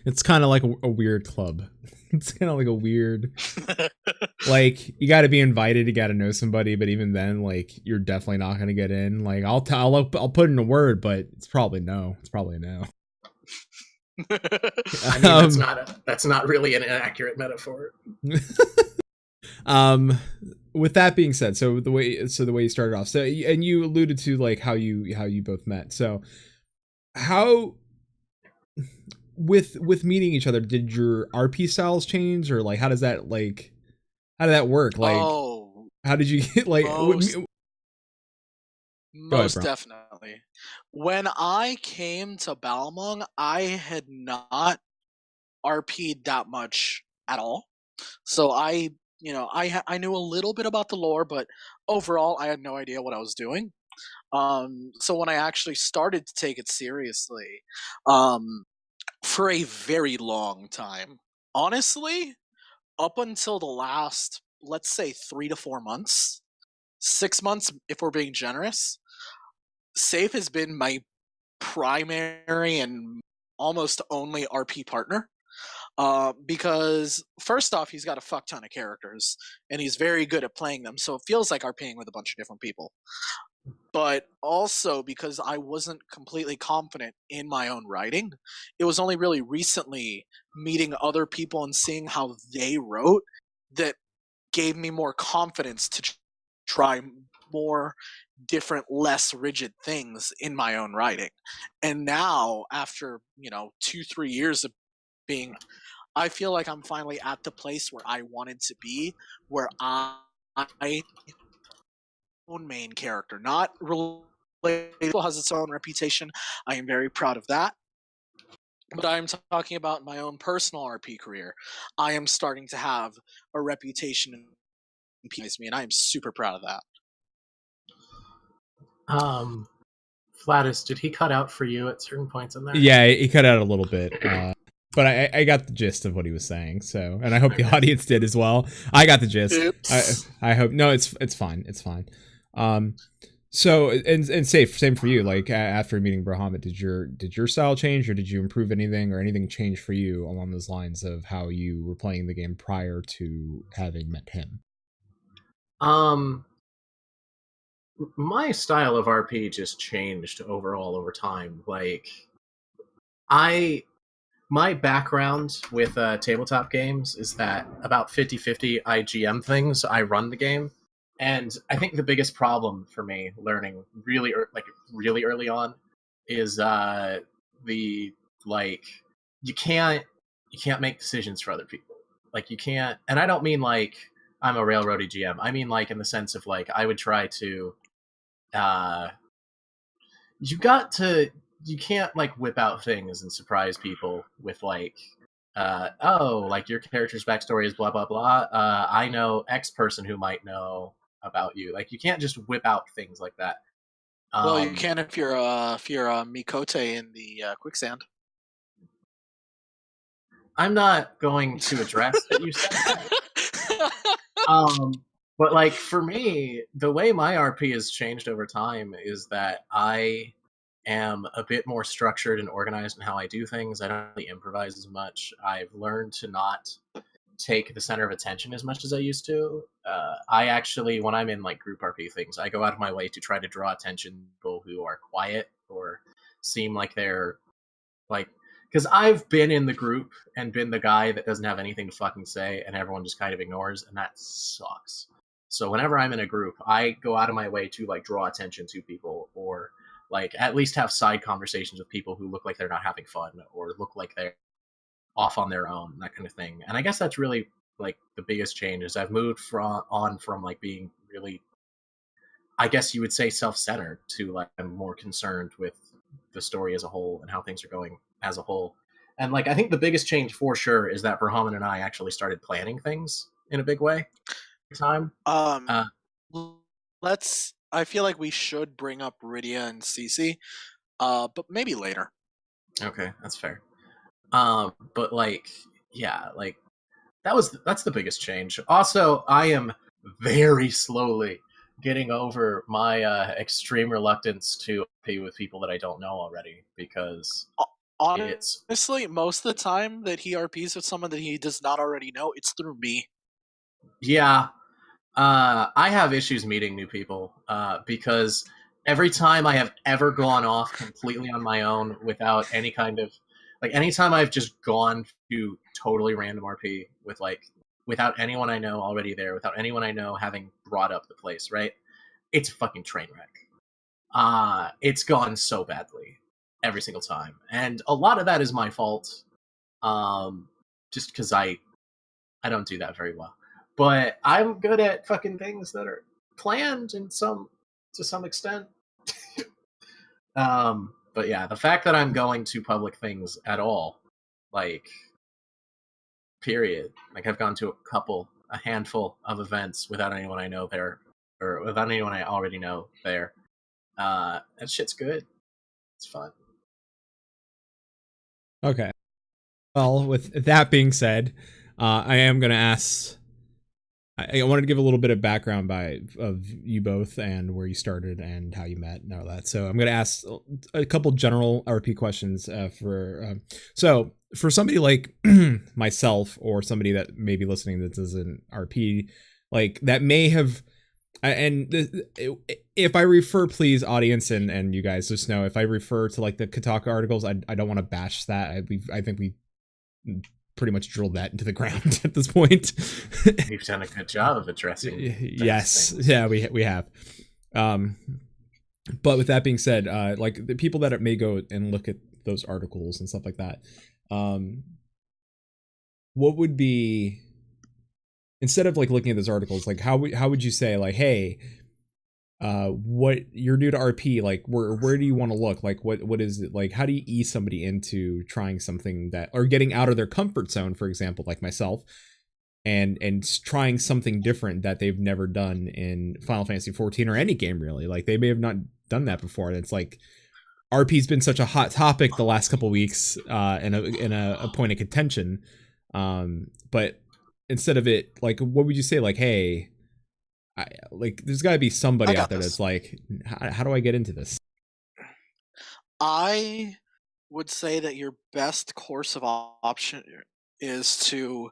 It's kind of like a weird club. It's kind of like a weird, like, you got to be invited, you got to know somebody, but even then, like, you're definitely not going to get in. Like, I'll put in a word, but it's probably no. It's probably no. I mean, that's not really an accurate metaphor. With that being said, so the way you started off, so and you alluded to like how you both met. So how with meeting each other, did your RP styles change, or like how did that work? Like how did you get like most definitely. When I came to Balmung, I had not RP'd that much at all. So I knew a little bit about the lore, but overall I had no idea what I was doing. So when I actually started to take it seriously, for a very long time, honestly, up until the last, let's say 3 to 4 months, 6 months if we're being generous, Safe has been my primary and almost only RP partner. Because first off, he's got a fuck ton of characters, and he's very good at playing them, so it feels like RPing with a bunch of different people. But also because I wasn't completely confident in my own writing, it was only really recently meeting other people and seeing how they wrote that gave me more confidence to try more different, less rigid things in my own writing. And now, after 2-3 years of being, I feel like I'm finally at the place where I wanted to be, where I own main character, not relatable, has its own reputation. I am very proud of that. But I'm talking about my own personal RP career. I am starting to have a reputation in me, and I am super proud of that. Flatus, did he cut out for you at certain points in there? Yeah, he cut out a little bit. But I got the gist of what he was saying, so, and I hope the audience did as well. I got the gist. I hope. No, it's fine. It's fine. So and same for you. Like after meeting Bahamut, did your style change, or did you improve anything, or anything change for you along those lines of how you were playing the game prior to having met him? My style of RP just changed overall over time. Like my background with tabletop games is that about 50-50 I GM things, I run the game. And I think the biggest problem for me learning really early on is you can't make decisions for other people. Like you can't, and I don't mean like I'm a railroady GM. I mean like in the sense of like I would try to you can't like whip out things and surprise people with like like your character's backstory is blah blah blah. I know X person who might know about you. Like you can't just whip out things like that. Well, you can if you're Mikote in the quicksand. I'm not going to address that you said that. But like for me, the way my RP has changed over time is that I am a bit more structured and organized in how I do things. I don't really improvise as much. I've learned to not take the center of attention as much as I used to. I actually, when I'm in like group RP things, I go out of my way to try to draw attention to people who are quiet or seem like they're like, because I've been in the group and been the guy that doesn't have anything to fucking say and everyone just kind of ignores, and that sucks. So whenever I'm in a group, I go out of my way to like draw attention to people, or like at least have side conversations with people who look like they're not having fun or look like they're off on their own, that kind of thing. And I guess that's really like the biggest change is I've moved from like being really, I guess you would say, self-centered to like I'm more concerned with the story as a whole and how things are going as a whole. And like I think the biggest change for sure is that Bahamut and I actually started planning things in a big way. Time. I feel like we should bring up Rydia and Cece, but maybe later. Okay, that's fair. But like, yeah, like that's the biggest change. Also, I am very slowly getting over my extreme reluctance to play with people that I don't know already, because honestly, most of the time that he RPs with someone that he does not already know, it's through me. Yeah. I have issues meeting new people because every time I have ever gone off completely on my own without any kind of Like anytime I've just gone to totally random RP with like without anyone I know already there, without anyone I know having brought up the place, right? It's a fucking train wreck. It's gone so badly every single time, and a lot of that is my fault. Just because I don't do that very well, but I'm good at fucking things that are planned to some extent. But yeah, the fact that I'm going to public things at all, like, period. Like I've gone to a handful of events without anyone I know there, or without anyone I already know there. That shit's good. It's fun. Okay. Well, with that being said, I am going to ask. I wanted to give a little bit of background of you both and where you started and how you met and all that. So I'm going to ask a couple general RP questions so for somebody like myself or somebody that may be listening that doesn't RP, like that may have. And if I refer, please, audience and you guys just know, if I refer to like the Kotaku articles, I don't want to bash that. I think we pretty much drilled that into the ground at this point. You've done a good job of addressing. Yes, yeah, we have. But with that being said, like the people that may go and look at those articles and stuff like that, what would be, instead of like looking at those articles, like how would you say like, hey, what you're new to RP, like where do you want to look? Like what is it, like how do you ease somebody into trying something that, or getting out of their comfort zone, for example, like myself, and trying something different that they've never done in Final Fantasy 14 or any game really? Like they may have not done that before, and it's like RP's been such a hot topic the last couple weeks, and a point of contention, but instead of it, like what would you say, like, hey, like there's got to be somebody out there that's like, how do I get into this? I would say that your best course of option is to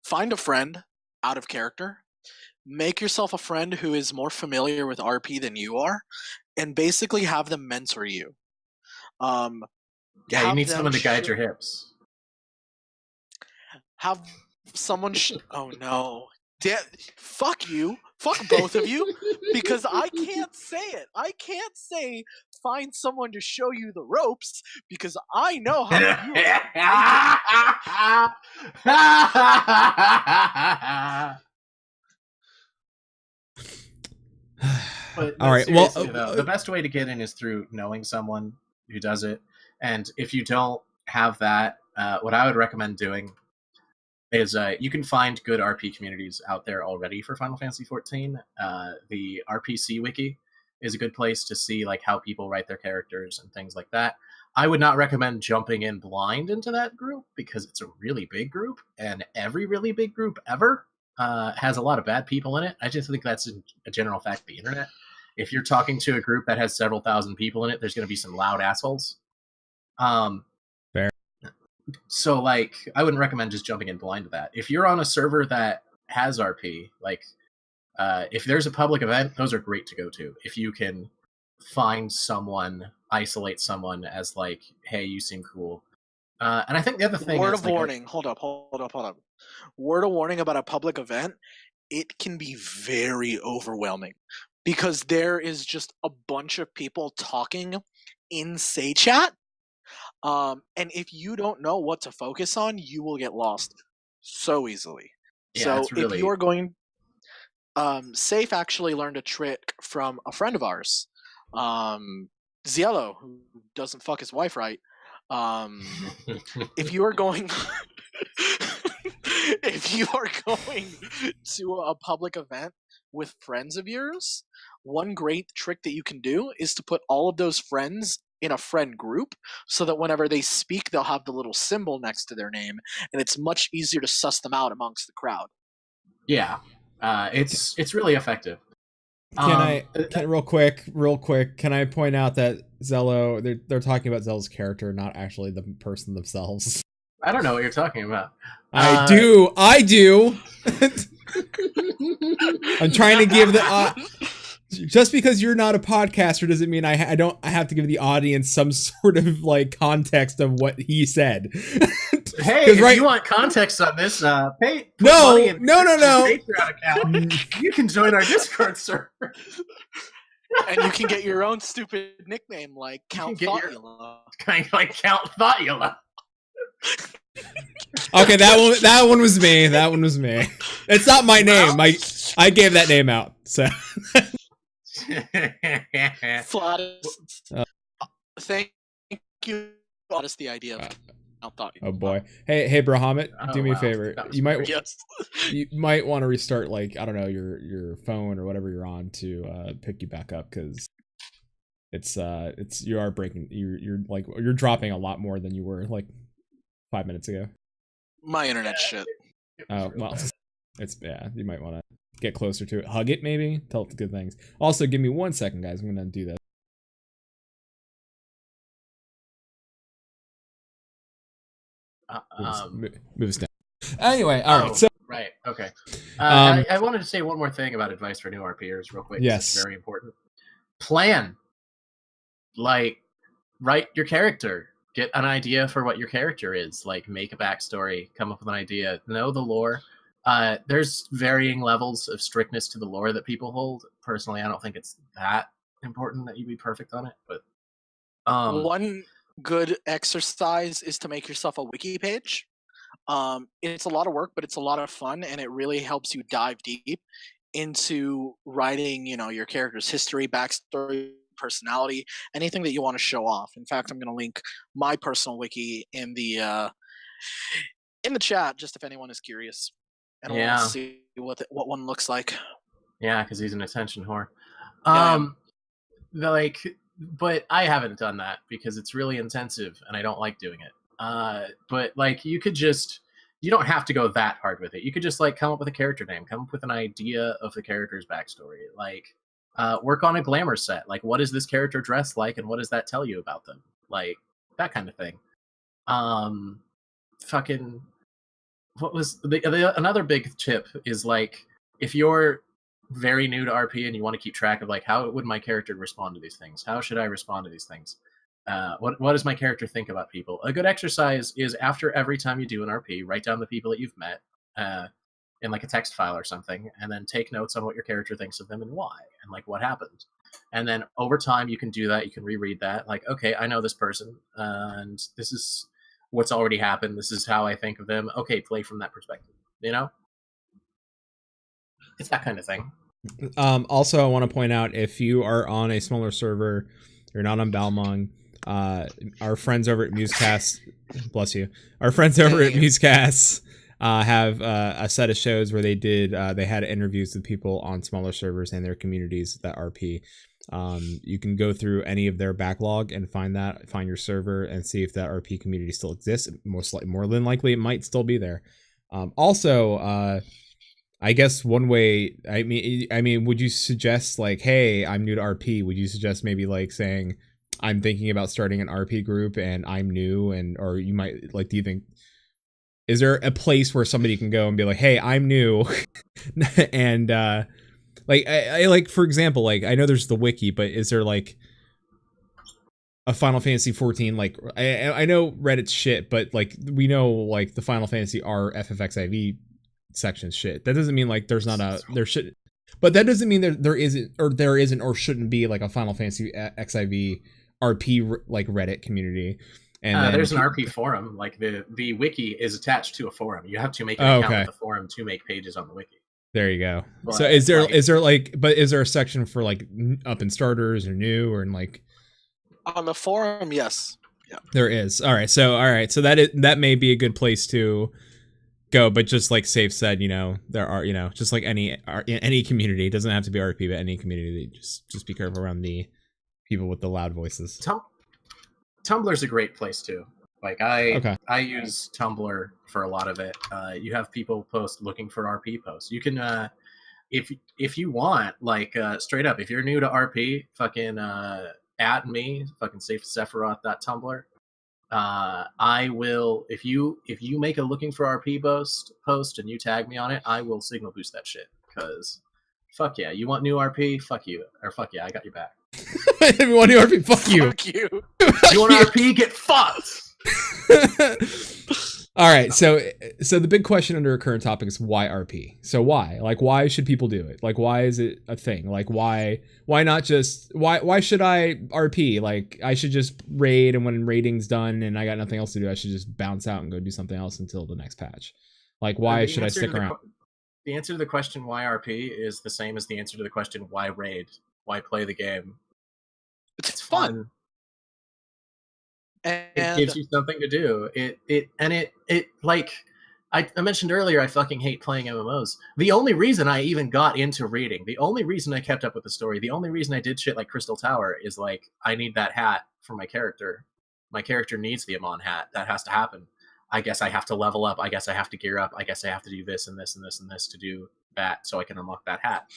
find a friend out of character, make yourself a friend who is more familiar with RP than you are, and basically have them mentor you. Yeah, you need someone to guide your hips. Have someone oh no. Fuck you. Fuck both of you, because I can't say it. I can't say find someone to show you the ropes, because I know how to do it. But all right. Well, the best way to get in is through knowing someone who does it. And if you don't have that, what I would recommend doing is you can find good RP communities out there already for Final Fantasy XIV. The RPC wiki is a good place to see like how people write their characters and things like that. I would not recommend jumping in blind into that group, because it's a really big group, and every really big group ever has a lot of bad people in it. I just think that's a general fact of the internet. If you're talking to a group that has several thousand people in it, there's going to be some loud assholes. Fair. So, like, I wouldn't recommend just jumping in blind to that. If you're on a server that has RP, like, if there's a public event, those are great to go to. If you can find someone, isolate someone as, like, hey, you seem cool. And I think the other thing Word is... of warning. Hold up. Word of warning about a public event. It can be very overwhelming, because there is just a bunch of people talking in Say Chat. And if you don't know what to focus on, you will get lost so easily. Yeah, so if you're going, Safe actually learned a trick from a friend of ours, Ziello, who doesn't fuck his wife right. If you are going, if you are going to a public event with friends of yours, one great trick that you can do is to put all of those friends in a friend group, so that whenever they speak, they'll have the little symbol next to their name, and it's much easier to suss them out amongst the crowd. Yeah, it's really effective. Can real quick, can I point out that Zello, they're talking about Zello's character, not actually the person themselves. I don't know what you're talking about. I do. I'm trying to give the just because you're not a podcaster doesn't mean I have to give the audience some sort of like context of what he said. Hey, if you want context on this, No. Patreon account. You can join our Discord server. And you can get your own stupid nickname like Count Thoughtula. Kind of like Count Thoughtula. Okay, that one was me. That one was me. It's not my name. I gave that name out. So Flatus. Thank you. Flatus, the idea of Count Thoughtula. oh boy. Hey Bahamut, do me a favor. You might Yes. you might want to restart, like, I don't know, your phone or whatever you're on to pick you back up, because it's you are breaking, you're dropping a lot more than you were like 5 minutes ago. My internet shit. Oh well, you might want to get closer to it, hug it, maybe tell it the good things. Also, give me 1 second, guys. I'm gonna do that. Move us down. Anyway, all right. So right, okay. I wanted to say one more thing about advice for new RPers, real quick. Yes, it's very important. Plan. Like, write your character. Get an idea for what your character is. Like, make a backstory. Come up with an idea. Know the lore. There's varying levels of strictness to the lore that people hold. Personally, I don't think it's that important that you be perfect on it. But one good exercise is to make yourself a wiki page. It's a lot of work, but it's a lot of fun, and it really helps you dive deep into writing, your character's history, backstory, personality, anything that you want to show off. In fact, I'm going to link my personal wiki in the chat, just if anyone is curious and wants to see what one looks like. Yeah, because he's an attention whore. Yeah. But I haven't done that because it's really intensive and I don't like doing it. But like, you don't have to go that hard with it. You could just like come up with a character name, come up with an idea of the character's backstory, like work on a glamour set. Like, what is this character dressed like and what does that tell you about them? Like, that kind of thing. Fucking, what was another big tip is, like, if you're very new to RP and you want to keep track of like, how would my character respond to these things? How should I respond to these things? What does my character think about people? A good exercise is, after every time you do an RP, write down the people that you've met in like a text file or something, and then take notes on what your character thinks of them and why, and like what happened. And then over time you can do that. You can reread that. Like, okay, I know this person, and this is what's already happened. This is how I think of them. Okay, play from that perspective. It's that kind of thing. Also, I want to point out, if you are on a smaller server, you're not on Balmung, our friends over at Musecast, bless you, our friends over at Musecast have a set of shows where they had interviews with people on smaller servers and their communities that RP. You can go through any of their backlog and find your server and see if that RP community still exists. More than likely, it might still be there. Also, I guess one way, I mean, would you suggest, like, hey, I'm new to RP? Would you suggest maybe like saying, I'm thinking about starting an RP group and I'm new, or you might, like, do you think, is there a place where somebody can go and be like, hey, I'm new, and like, I like, for example, like, I know there's the wiki, but is there like a Final Fantasy 14, like, I know Reddit's shit, but like, we know like the Final Fantasy R FFXIV section shit. That doesn't mean like there should, but that doesn't mean there isn't or shouldn't be like a Final Fantasy XIV RP like Reddit community. And there's an RP forum. Like, the wiki is attached to a forum. You have to make an account with the forum to make pages on the wiki. There you go. But, so is there a section for like up and starters or new, or in like on the forum? Yes. Yeah. There is. All right. So that may be a good place to go, but just like Safe said, there are, just like any community, it doesn't have to be RP, but any community, just be careful around the people with the loud voices. Tumblr's a great place too. Like, I use Tumblr for a lot of it. You have people post looking for RP posts. You can, if you want, like, straight up, if you're new to RP, fucking at me, fucking SafeSephiroth.tumblr. I will, if you make a looking for RP post and you tag me on it, I will signal boost that shit, because Fuck yeah. You want new RP? Fuck you. Or fuck yeah, I got your back. Everyone here, RP, fuck you. Fuck you. You want RP? Get fucked! All right, so the big question under our current topic is why RP? So why? Like, why should people do it? Like, why is it a thing? Like, why not just why should I RP? Like, I should just raid, and when raiding's done and I got nothing else to do, I should just bounce out and go do something else until the next patch. Like, why should I stick around? The answer to the question why RP is the same as the answer to the question why raid, why play the game. It's fun. It And gives you something to do. It like I mentioned earlier, I fucking hate playing MMOs. The only reason I even got into reading, the only reason I kept up with the story, the only reason I did shit like Crystal Tower is like, I need that hat for my character. My character needs the Amon hat. That has to happen. I guess I have to level up. I guess I have to gear up. I guess I have to do this and this and this and this to do that so I can unlock that hat.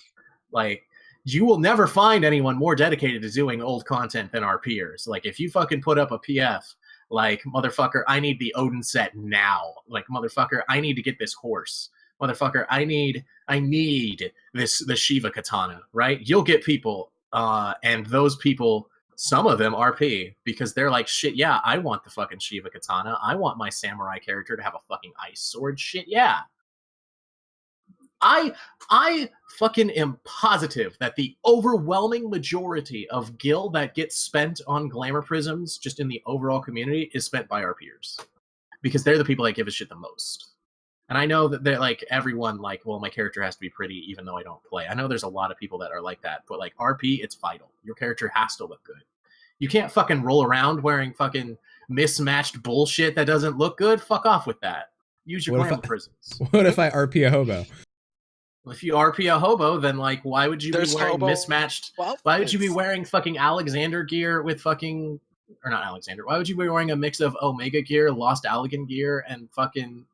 Like, you will never find anyone more dedicated to doing old content than our peers. Like, if you fucking put up a PF, like, motherfucker, I need the Odin set now. Like, motherfucker, I need to get this horse. Motherfucker, I need the Shiva katana, right? You'll get people, and those people, some of them RP, because they're like, shit, yeah, I want the fucking Shiva katana. I want my samurai character to have a fucking ice sword. Shit, yeah. I fucking am positive that the overwhelming majority of gil that gets spent on glamour prisms just in the overall community is spent by our peers, because they're the people that give a shit the most. And I know that they're like, everyone like, well, my character has to be pretty even though I don't play. I know there's a lot of people that are like that, but like RP, it's vital. Your character has to look good. You can't fucking roll around wearing fucking mismatched bullshit that doesn't look good. Fuck off with that. Use your glamour prisms. What if I RP a hobo? If you RP a hobo, then like, why would you be wearing hobo mismatched? Why would you be wearing fucking Alexander gear with fucking, or not Alexander? Why would you be wearing a mix of Omega gear, Lost Allegan gear, and fucking,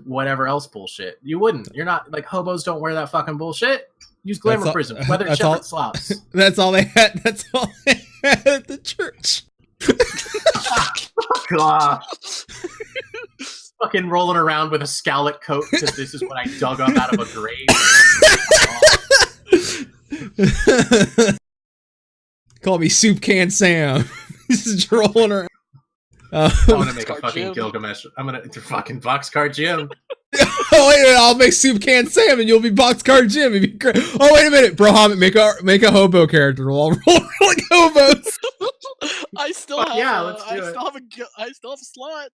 whatever else bullshit? You wouldn't. You're not like, hobos don't wear that fucking bullshit. Use glamour prisms, whether it's shepherd slops. That's all they had. That's all they had at the church. God. Fucking rolling around with a scallop coat because this is what I dug up out of a grave. Call me Soup Can Sam. This is rolling around. I'm gonna make a fucking Jim. Gilgamesh. I'm gonna fucking Boxcar Jim. Oh wait a minute, I'll make Soup Can Sam and you'll be Boxcar Jim. It'd be great. Oh wait a minute, Brohamit, make a hobo character. We'll all roll like hobos. I still have. Yeah, let's do it. I still have a slot.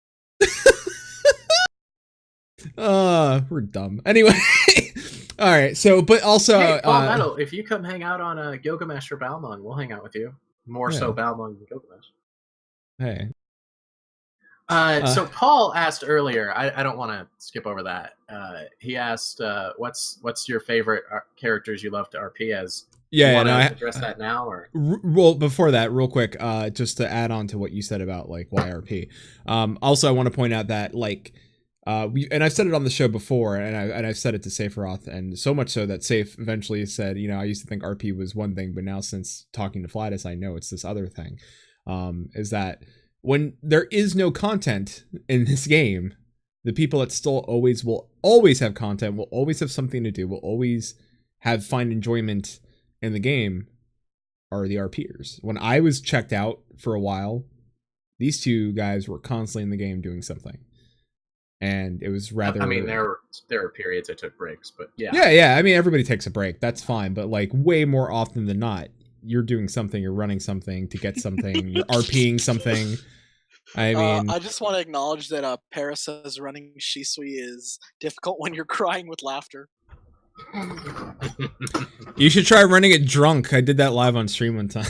We're dumb. Anyway, all right. So, but also, hey, Paul Metal, if you come hang out on Gilgamesh or Balmung, we'll hang out with you. More so Balmung than Gilgamesh. Hey. So Paul asked earlier. I don't want to skip over that. He asked, "What's your favorite characters you love to RP as?" Yeah, I address that now, or well, before that, real quick, just to add on to what you said about like YRP. Also, I want to point out that like, and I've said it on the show before, and I've said it to Sephiroth, and so much so that Safe eventually said, you know, I used to think RP was one thing, but now since talking to Flatus, I know it's this other thing. Is that when there is no content in this game, the people that still will always have content, will always have something to do, will always find enjoyment in the game, are the RPers. When I was checked out for a while, these two guys were constantly in the game doing something, and it was rather. I mean, there were periods I took breaks, but yeah. Yeah. I mean, everybody takes a break. That's fine, but like way more often than not, you're doing something, you're running something to get something, you're RPing something. I mean, I just want to acknowledge that Paris says running Shisui is difficult when you're crying with laughter. You should try running it drunk. I did that live on stream one time.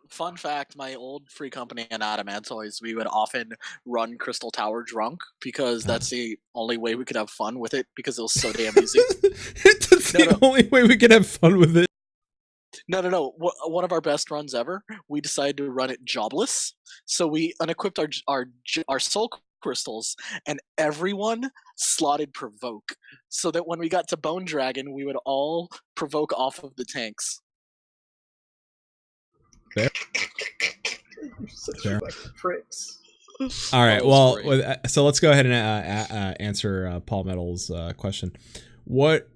Fun fact, my old free company in Adamantoys, we would often run Crystal Tower drunk because that's the only way we could have fun with it because it was so damn easy. That's the only way we could have fun with it. No. One of our best runs ever, we decided to run it jobless. So we unequipped our soul crystals, and everyone slotted provoke, so that when we got to Bone Dragon, we would all provoke off of the tanks. Fair. Such pricks. All right. Oh, Well, sorry. so let's go ahead and answer Paul Metal's question. What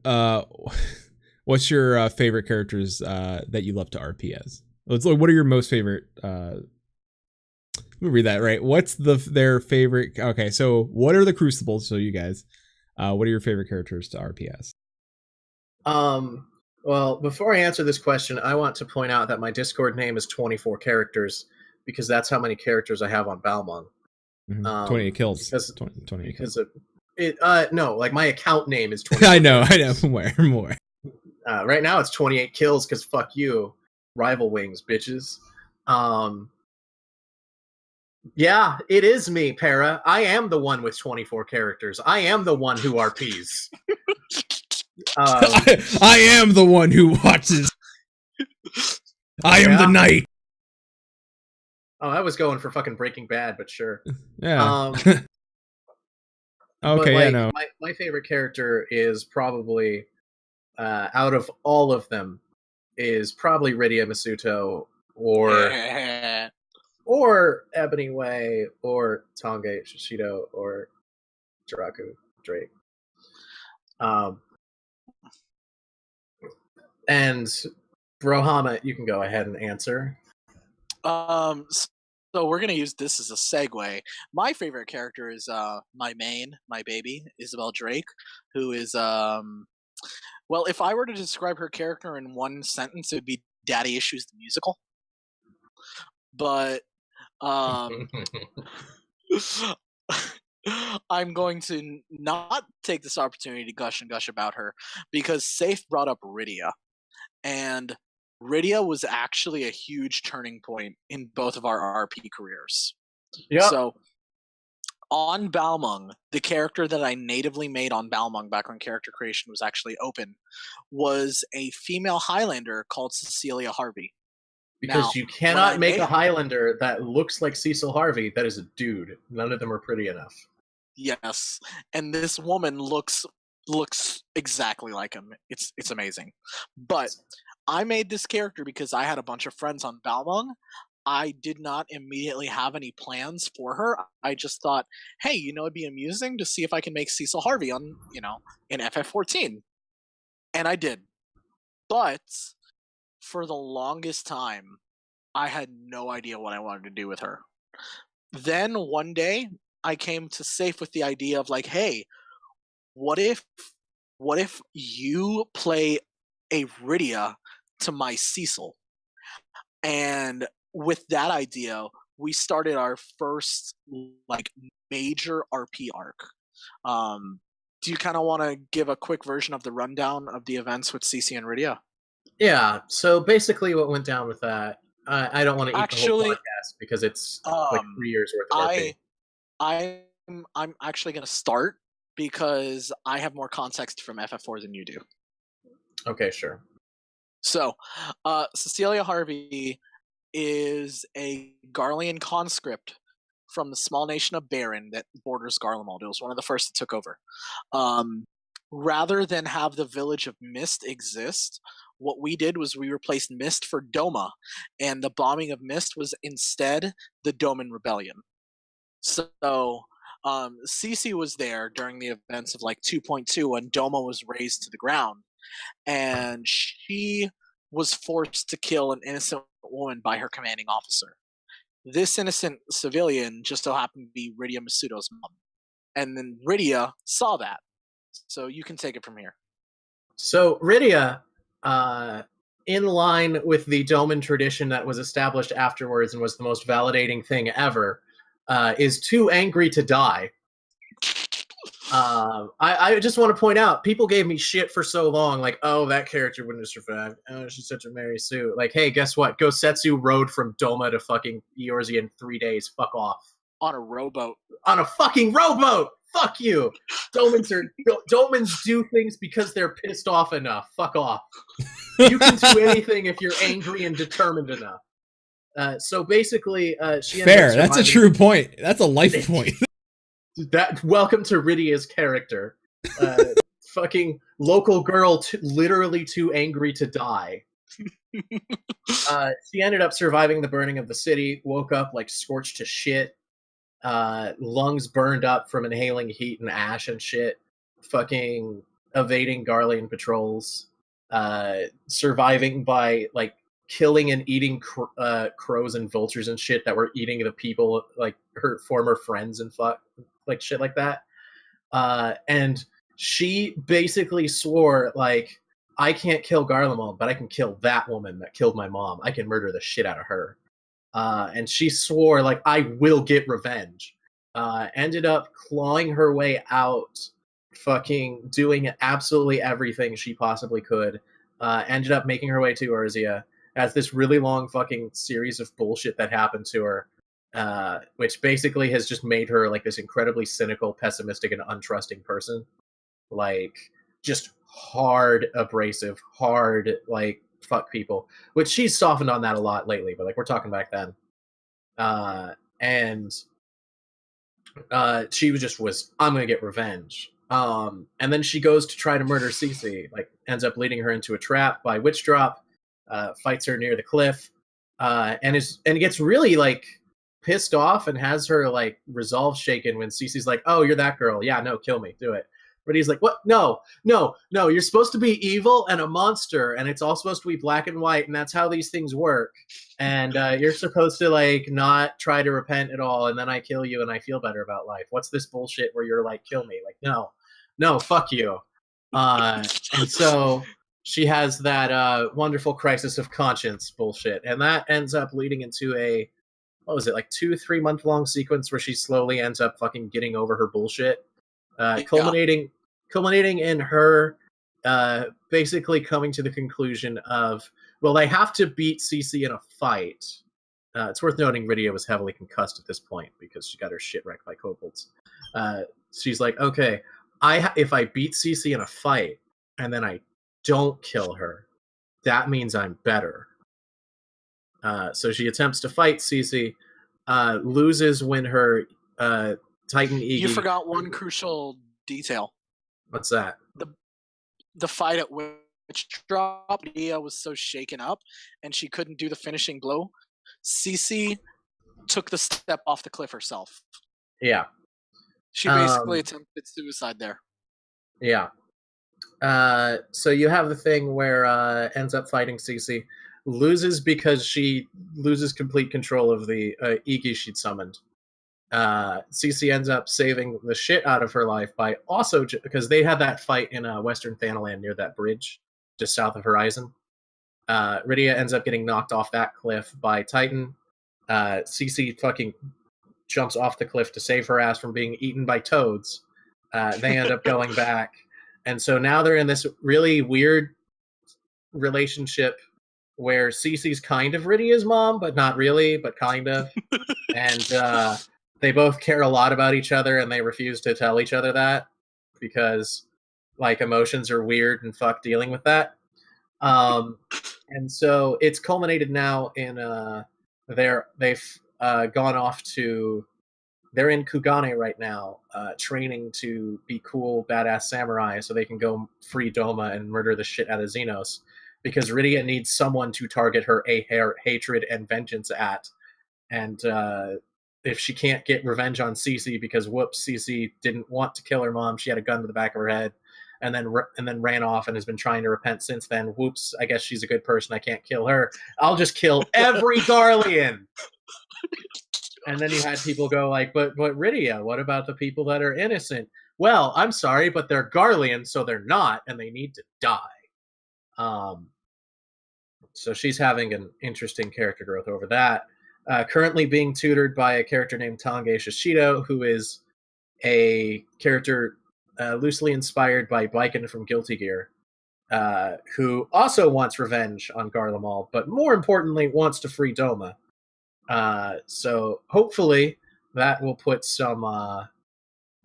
what's your favorite characters that you love to RP as? What are your most favorite? Let me read that right. What's their favorite? Okay, so what are the Crucibles? So you guys, what are your favorite characters to RP as? Well, before I answer this question, I want to point out that my Discord name is 24 characters because that's how many characters I have on Balmung. 28 kills. Because 28 kills. because of it. No, like my account name is 24. I know. More. Right now it's 28 kills because fuck you, rival wings, bitches. Yeah, it is me, Para. I am the one with 24 characters. I am the one who RPs. I am the one who watches. I am the knight. Oh, I was going for fucking Breaking Bad, but sure. Yeah. But, Okay. like, Yeah. No. my favorite character is probably, out of all of them, is probably Rydia Masuto or Ebony Way or Tonga Shishido or Jiraku Drake. And Brohama, you can go ahead and answer. So we're gonna use this as a segue. My favorite character is my baby, Isabel Drake, who is well, if I were to describe her character in one sentence, it would be Daddy Issues the musical. But I'm going to not take this opportunity to gush about her because Safe brought up Rydia, and Rydia was actually a huge turning point in both of our RP careers. Yeah. So on Balmung, the character that I natively made on Balmung back when character creation was actually open was a female Highlander called Cecilia Harvey. Because Now, you when I cannot make made- a Highlander that looks like Cecil Harvey. That is a dude. None of them are pretty enough. Yes, and this woman looks exactly like him. It's amazing. But I made this character because I had a bunch of friends on Balmung. I did not immediately have any plans for her. I just thought, hey, it'd be amusing to see if I can make Cecil Harvey on, in FF14. And I did. But for the longest time, I had no idea what I wanted to do with her. Then one day, I came to Safe with the idea of like, hey, what if you play a Rydia to my Cecil? And with that idea, we started our first like major RP arc. Do you kind of want to give a quick version of the rundown of the events with Cece and Rydia? Yeah, so basically what went down with that, I don't want to eat the whole Actually, podcast because it's like 3 years worth of RP. I'm actually going to start because I have more context from FF4 than you do. Okay, sure. So, Cecilia Harvey is a Garlean conscript from the small nation of Baron that borders Garlemald. It was one of the first that took over. Rather than have the village of Mist exist, what we did was we replaced Mist for Doma, and the bombing of Mist was instead the Doman Rebellion. So, Cece was there during the events of like 2.2 when Doma was razed to the ground, and she was forced to kill an innocent woman by her commanding officer. This innocent civilian just so happened to be Rydia Masuto's mom. And then Rydia saw that. So you can take it from here. So Rydia, in line with the Doman tradition that was established afterwards and was the most validating thing ever, is too angry to die. I just want to point out, people gave me shit for so long, like, oh, that character wouldn't have survived. Oh, she's such a Mary Sue. Like, hey, guess what? Gosetsu rode from Doma to fucking Eorzea in 3 days. Fuck off. On a rowboat. On a fucking rowboat! Fuck you! Domans do things because they're pissed off enough. Fuck off. You can do anything if you're angry and determined enough. So basically, she ended Fair. up That's a surviving- true point. That's a life point. Welcome to Rydia's character. Fucking local girl, literally too angry to die. She ended up surviving the burning of the city, woke up like scorched to shit, lungs burned up from inhaling heat and ash and shit, fucking evading Garlean patrols, surviving by like killing and eating crows and vultures and shit that were eating the people, like her former friends and like shit like that. And she basically swore, like, I can't kill Garlemald, but I can kill that woman that killed my mom. I can murder the shit out of her. And she swore, like, I will get revenge. Ended up clawing her way out, fucking doing absolutely everything she possibly could. Ended up making her way to Erzea. Has this really long fucking series of bullshit that happened to her, which basically has just made her like this incredibly cynical, pessimistic, and untrusting person. Like, just hard abrasive, hard, like, fuck people. Which she's softened on that a lot lately, but like we're talking back then. And she was I'm gonna get revenge. And then she goes to try to murder Cece, like ends up leading her into a trap by Witch Drop. Fights her near the cliff, and gets really like pissed off and has her like resolve shaken when Cece's like, "Oh, you're that girl? Yeah, no, kill me, do it." But he's like, "What? No, you're supposed to be evil and a monster, and it's all supposed to be black and white, and that's how these things work. And you're supposed to like not try to repent at all, and then I kill you and I feel better about life. What's this bullshit where you're like, kill me? Like, no, fuck you." And so she has that wonderful crisis of conscience bullshit, and that ends up leading into a, what was it, like 2-3 month long sequence where she slowly ends up fucking getting over her bullshit, culminating in her basically coming to the conclusion of, well, they have to beat Cece in a fight. It's worth noting Rydia was heavily concussed at this point because she got her shit wrecked by kobolds. She's like, okay, if I beat Cece in a fight and then I don't kill her, that means I'm better. So she attempts to fight Cece, loses when her Titan Iggy... You forgot one crucial detail. What's that? The fight at Witch Drop, Nia was so shaken up and she couldn't do the finishing blow. Cece took the step off the cliff herself. Yeah. She basically attempted suicide there. Yeah. So you have the thing where ends up fighting Cece, loses because she loses complete control of the Iggy she'd summoned. Cece ends up saving the shit out of her life by also, because they had that fight in Western Thanalan near that bridge just south of Horizon. Rydia ends up getting knocked off that cliff by Titan. Cece fucking jumps off the cliff to save her ass from being eaten by toads. They end up going back. And so now they're in this really weird relationship where Cece's kind of Rydia's mom, but not really, but kind of. And they both care a lot about each other, and they refuse to tell each other that because, like, emotions are weird and fuck dealing with that. And so it's culminated now in they've gone off to... They're in Kugane right now, training to be cool, badass samurai so they can go free Doma and murder the shit out of Xenos. Because Rydia needs someone to target her hatred and vengeance at. And if she can't get revenge on Cece, because whoops, Cece didn't want to kill her mom, she had a gun to the back of her head, and then ran off and has been trying to repent since then. Whoops, I guess she's a good person, I can't kill her. I'll just kill every Garlean! And then you had people go like, but Rydia, what about the people that are innocent? Well, I'm sorry, but they're Garlean, so they're not, and they need to die. So she's having an interesting character growth over that. Currently being tutored by a character named Tange Shishido, who is a character loosely inspired by Baiken from Guilty Gear, who also wants revenge on Garlemald, but more importantly wants to free Doma. So hopefully that will put some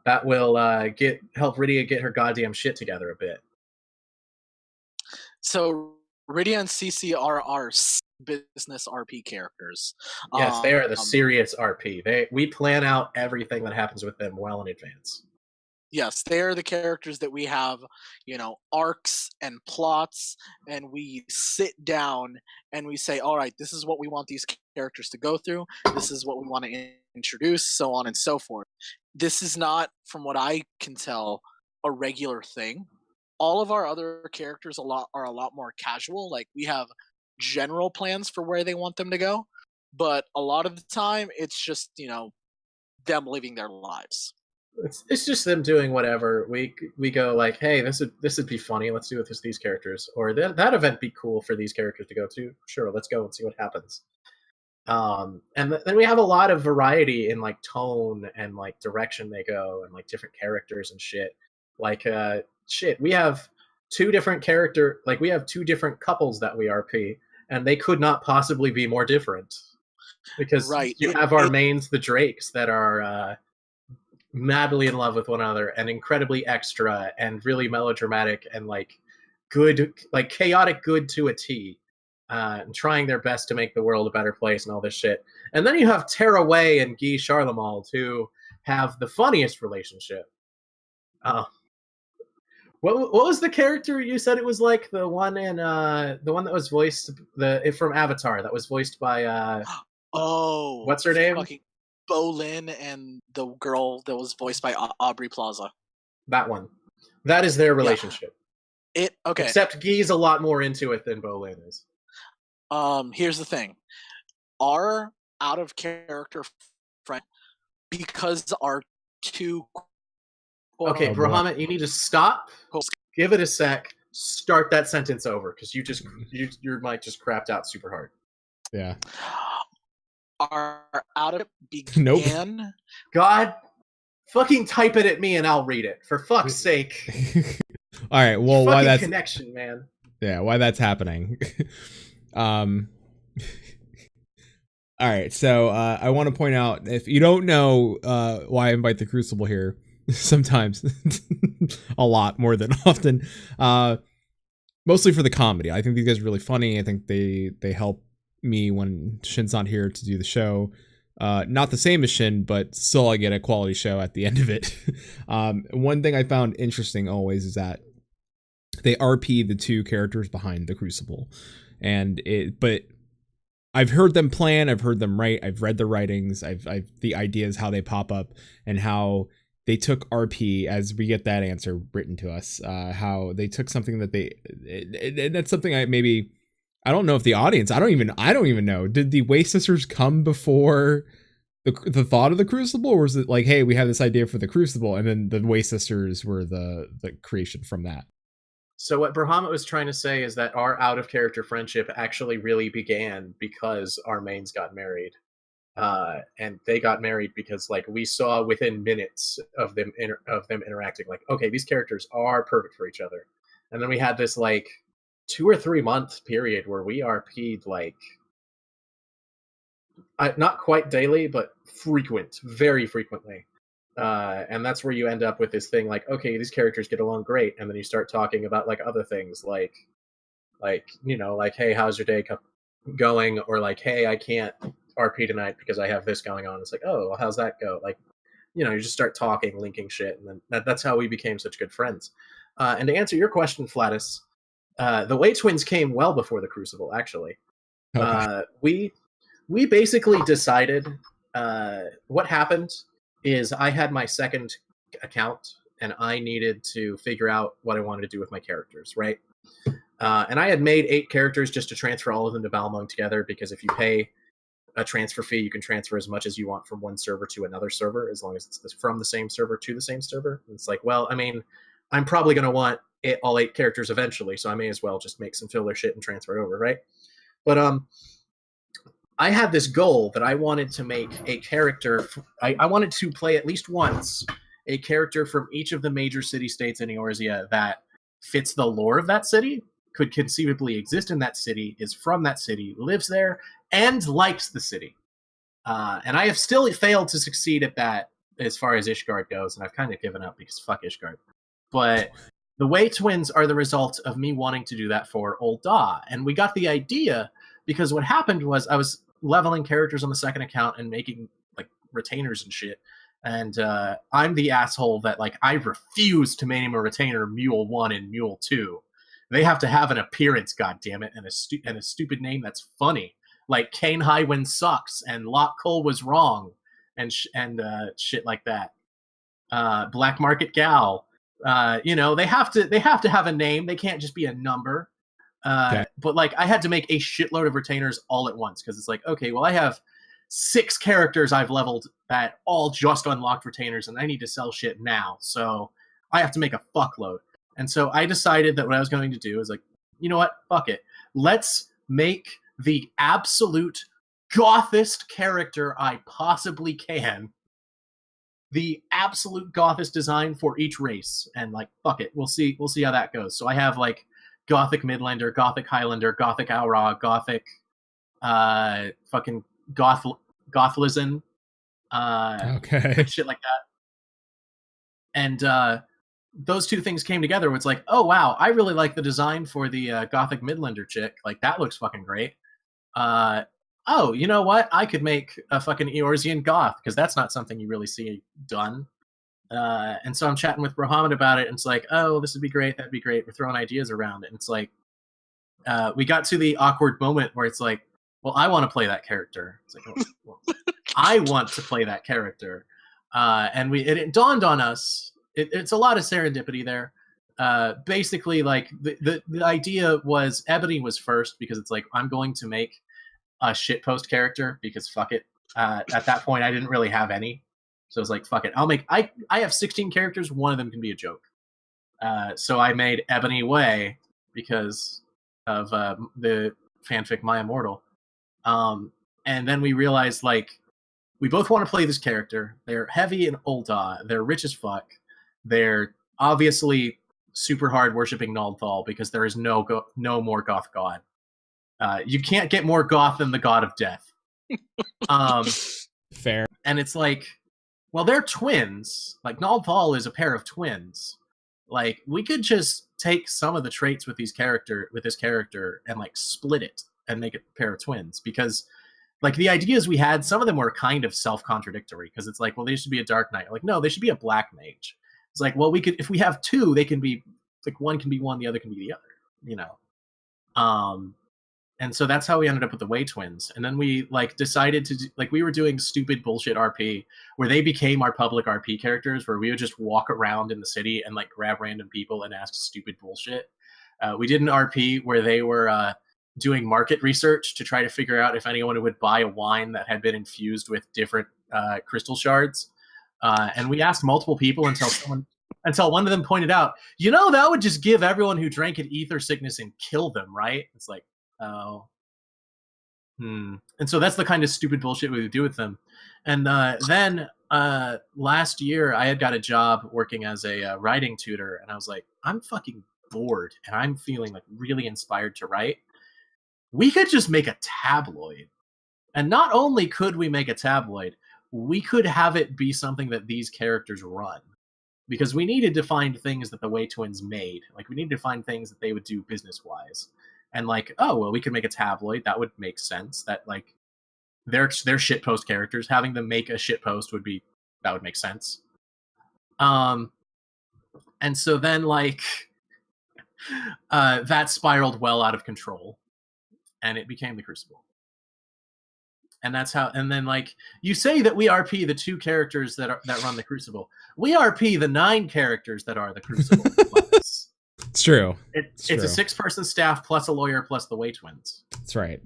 help Rydia get her goddamn shit together a bit. So Rydia and Cece are our business RP characters. Yes, they are the serious RP. We plan out everything that happens with them well in advance. Yes, they're the characters that we have, arcs and plots, and we sit down and we say, all right, this is what we want these characters to go through. This is what we want to introduce, so on and so forth. This is not, from what I can tell, a regular thing. All of our other characters are a lot more casual. Like, we have general plans for where they want them to go, but a lot of the time it's just, them living their lives. It's just them doing whatever. We go like, hey, this would be funny. Let's do it with these characters, or that event be cool for these characters to go to. Sure, let's go and see what happens. And then we have a lot of variety in like tone and like direction they go, and like different characters and shit. Like we have two different we have two different couples that we RP, and they could not possibly be more different. Because you have our mains, the Drakes, that are madly in love with one another and incredibly extra and really melodramatic and like good, like chaotic good to a T, and trying their best to make the world a better place and all this shit. And then you have Tara Way and Guy Charlemont, who have the funniest relationship. What was the character you said it was like? The one in the one that was voiced from Avatar that was voiced by what's her name? Bolin, and the girl that was voiced by Aubrey Plaza. That one. That is their relationship. Yeah. Okay. Except Guy's a lot more into it than Bolin is. Here's the thing. Our out of character friend, because our two. Okay, Bahamut, you need to stop. Give it a sec. Start that sentence over, because your mic just crapped out super hard. Yeah. Our out of it began. Nope. God, fucking type it at me and I'll read it. For fuck's sake. All right. Well, why that's connection, man? Yeah, why that's happening. All right. So I want to point out, if you don't know why I invite the Crucible here, sometimes a lot more than often, mostly for the comedy. I think these guys are really funny. I think they help me when Shin's not here to do the show. Not the same as Shin, but still I get a quality show at the end of it. One thing I found interesting always is that they RP the two characters behind the Crucible, but I've heard them plan, I've heard them write, I've read the writings, I've the ideas, how they pop up, and how they took RP, as we get that answer written to us, how they took something that that's something I don't know if the audience, I don't even know. Did the Way Sisters come before the thought of the Crucible, or was it like, hey, we have this idea for the Crucible, and then the Way Sisters were the creation from that? So what Bahamut was trying to say is that our out of character friendship actually really began because our mains got married, and they got married because like we saw within minutes of them interacting, like, okay, these characters are perfect for each other, and then we had this like 2 or 3 month period where we RP'd like not quite daily, but very frequently. And that's where you end up with this thing like, okay, these characters get along great, and then you start talking about like other things like hey, how's your day going, or like, hey, I can't RP tonight because I have this going on. It's like, oh, well, how's that go? Like, you just start talking, linking shit, and then that's how we became such good friends. And to answer your question, Flatus, the Way Twins came well before the Crucible, actually. Okay. We basically decided, what happened is I had my second account, and I needed to figure out what I wanted to do with my characters, right? And I had made 8 characters just to transfer all of them to Balmung together, because if you pay a transfer fee, you can transfer as much as you want from one server to another server, as long as it's from the same server to the same server. And it's like, well, I mean, I'm probably going to want all 8 characters eventually, so I may as well just make some filler shit and transfer it over, right? But I had this goal that I wanted to make a character. I wanted to play at least once a character from each of the major city-states in Eorzea that fits the lore of that city, could conceivably exist in that city, is from that city, lives there, and likes the city. And I have still failed to succeed at that as far as Ishgard goes, and I've kind of given up because fuck Ishgard. But the Way Twins are the result of me wanting to do that for Old Da. And we got the idea because what happened was I was leveling characters on the second account and making like retainers and shit. And I'm the asshole that, like, I refuse to name a retainer Mule 1 and Mule 2. They have to have an appearance, goddammit, and a stupid name that's funny. Like Kane Highwind sucks and Lock Cole was wrong and shit like that. Black Market Gal. They have to have a name. They can't just be a number. Okay. But like I had to make a shitload of retainers all at once because it's like, okay, well I have 6 characters I've leveled that all just unlocked retainers and I need to sell shit now. So I have to make a fuckload. And so I decided that what I was going to do is like, you know what? Fuck it. Let's make the absolute gothest character I possibly can. The absolute gothest design for each race. And like, fuck it. We'll see how that goes. So I have like Gothic Midlander, Gothic Highlander, Gothic Aura, Gothic fucking Gothlizen, Okay. shit like that. And those two things came together. Where it's like, oh wow, I really like the design for the Gothic Midlander chick. Like that looks fucking great. Oh, you know what? I could make a fucking Eorzean Goth because that's not something you really see done. And so I'm chatting with Brohamid about it, and it's like, oh, this would be great, that'd be great. We're throwing ideas around, and it's like, we got to the awkward moment where it's like, well, I want to play that character. It's like, oh, well, I want to play that character, and it dawned on us. It's a lot of serendipity there. Basically, like the idea was Ebony was first because it's like I'm going to make a shitpost character because fuck it. At that point, I didn't really have any. So I was like, fuck it. I have 16 characters. One of them can be a joke. So I made Ebony Way because of the fanfic My Immortal. And then we realized, like, we both want to play this character. They're heavy and Ul'dah. They're rich as fuck. They're obviously super hard worshipping Nald'thal because there is no more goth god. You can't get more goth than the god of death. Fair. And it's like, well, they're twins. Like Nald'thal is a pair of twins. Like we could just take some of the traits with this character and like split it and make it a pair of twins because like the ideas we had, some of them were kind of self-contradictory because it's like, well, they should be a Dark Knight. Like, no, they should be a Black Mage. It's like, well, we could, if we have two, they can be like one can be one, the other can be the other, you know. And so that's how we ended up with the Way Twins. And then we like decided to like we were doing stupid bullshit RP where they became our public RP characters where we would just walk around in the city and like grab random people and ask stupid bullshit. We did an RP where they were doing market research to try to figure out if anyone would buy a wine that had been infused with different crystal shards. And we asked multiple people until one of them pointed out, you know, that would just give everyone who drank it ether sickness and kill them, right? It's like, oh. And so that's the kind of stupid bullshit we would do with them. And then last year, I had got a job working as a writing tutor, and I was like, I'm fucking bored, and I'm feeling like really inspired to write. We could just make a tabloid. And not only could we make a tabloid, we could have it be something that these characters run. Because we needed to find things that the Way Twins made. Like, we needed to find things that they would do business-wise. And like, oh, well, we could make a tabloid. That would make sense. That, like, they're shitpost characters. Having them make a shitpost would make sense. And so then, like, that spiraled well out of control. And it became the Crucible. And that's how, and then like, you say that we RP the 2 characters that run the Crucible. We RP the 9 characters that are the Crucible. It's true. It's a 6-person staff plus a lawyer plus the Way Twins. That's right.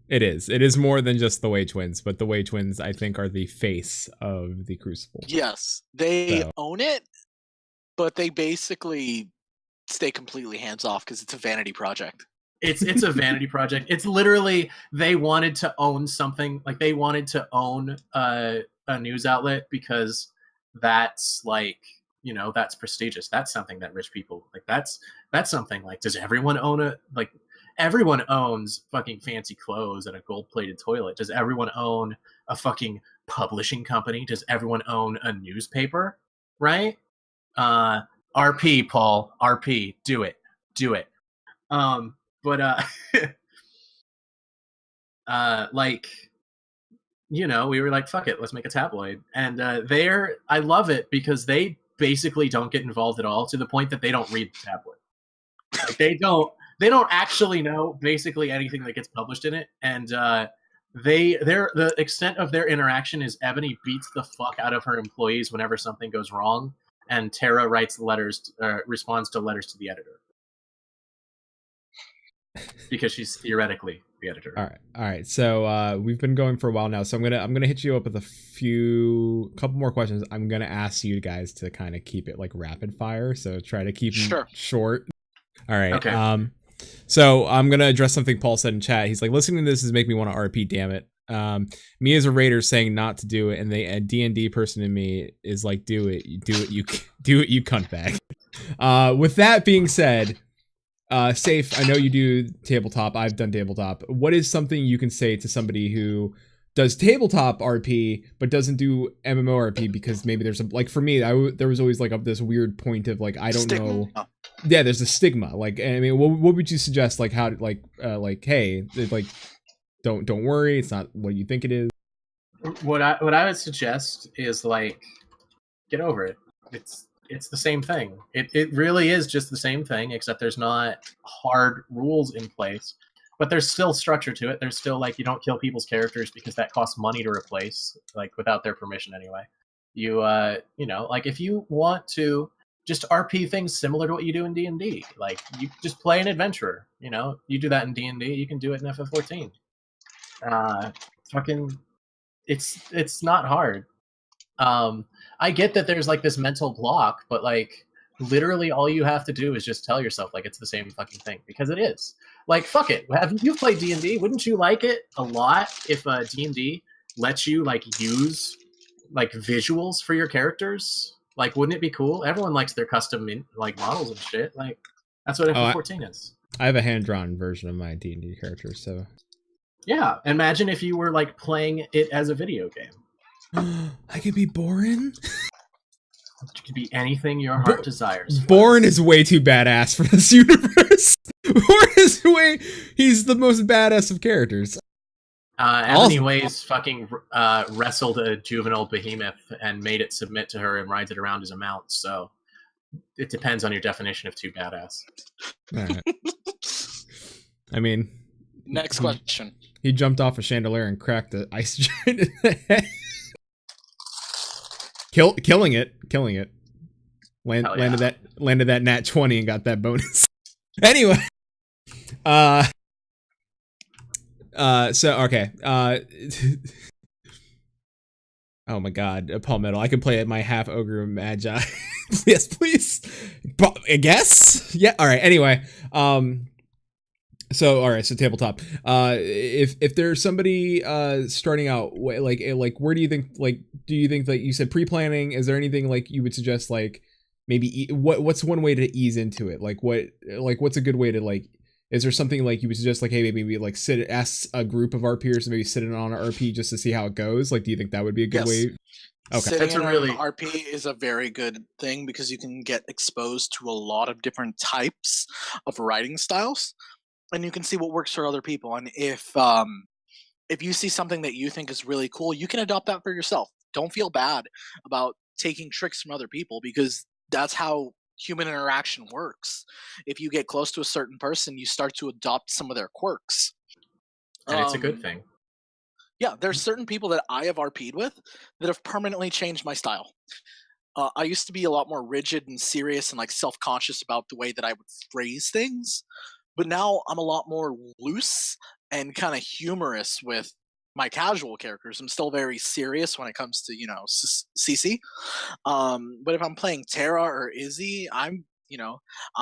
It is. It is more than just the Way Twins, but the Way Twins, I think, are the face of the Crucible. Yes, they own it, but they basically stay completely hands off because it's a vanity project. It's a vanity project. It's literally they wanted to own something. Like they wanted to own a news outlet because that's like, you know, that's prestigious. That's something that rich people like. That's something like. Does everyone own a like? Everyone owns fucking fancy clothes and a gold-plated toilet. Does everyone own a fucking publishing company? Does everyone own a newspaper? Right? RP, Paul. RP. Do it. But like you know, we were like, fuck it, let's make a tabloid. And I love it because they basically don't get involved at all, to the point that they don't read the tabloid. Like, they don't actually know basically anything that gets published in it. And the extent of their interaction is Ebony beats the fuck out of her employees whenever something goes wrong, and Tara responds to letters to the editor. Because she's theoretically the editor. All right. So we've been going for a while now, so I'm gonna hit you up with a couple more questions. I'm gonna ask you guys to kind of keep it like rapid fire, so try to keep them short. All right. Okay. So I'm gonna address something Paul said in chat. He's like, listening to this is making me want to RP. Damn it. Me as a raider saying not to do it, and a D&D person in me is like, do it, you cunt bag. With that being said. Safe, I know you do tabletop. I've done tabletop. What is something you can say to somebody who does tabletop RP but doesn't do MMORP, because maybe there's like, for me, there was always like this weird point of like, I don't know. Yeah, there's a stigma. Like, I mean, what would you suggest? Like, how like hey, like, don't worry, it's not what you think it is. What I would suggest is like, get over it. It's the same thing. It really is just the same thing, except there's not hard rules in place, but there's still structure to it. There's still like, you don't kill people's characters because that costs money to replace, like without their permission anyway. You you know, like if you want to just RP things similar to what you do in D&D, like you just play an adventurer. You know, you do that in D&D, you can do it in FF14. Fucking, it's not hard. I get that there's like this mental block, but like literally all you have to do is just tell yourself like it's the same fucking thing, because it is. Like, fuck it. Have you played D&D? Wouldn't you like it a lot if D&D lets you like use like visuals for your characters? Like, wouldn't it be cool? Everyone likes their custom like models and shit. Like, that's what FF14 is. I have a hand-drawn version of my D&D character, so yeah. Imagine if you were like playing it as a video game. I could be Borin. It could be anything your heart desires. Borin is way too badass for this universe. Borin is he's the most badass of characters. Ebony Ways fucking wrestled a juvenile behemoth and made it submit to her and rides it around as a mount, so it depends on your definition of too badass. All right. I mean, next question. He jumped off a chandelier and cracked the ice giant in the head. Killing it. Landed that nat 20 and got that bonus. Anyway, so okay. Oh my god, Paul Metal. I can play at my half ogre magi. Yes, please. I guess. Yeah. All right. Anyway, so all right, so tabletop. If there's somebody starting out, like where do you think, like, do you think, like you said, pre-planning? Is there anything like you would suggest, like maybe what's one way to ease into it? Like what's a good way to, like, is there something like you would suggest, like, hey, maybe like ask a group of RPers to maybe sit in on an RP just to see how it goes? Like, do you think that would be a good way? Okay, sitting in an RP is a very good thing because you can get exposed to a lot of different types of writing styles. And you can see what works for other people. And if you see something that you think is really cool, you can adopt that for yourself. Don't feel bad about taking tricks from other people, because that's how human interaction works. If you get close to a certain person, you start to adopt some of their quirks. And it's a good thing. Yeah, there's certain people that I have RP'd with that have permanently changed my style. I used to be a lot more rigid and serious and like self-conscious about the way that I would phrase things. But now I'm a lot more loose and kind of humorous with my casual characters. I'm still very serious when it comes to, CC. But if I'm playing Tara or Izzy, I'm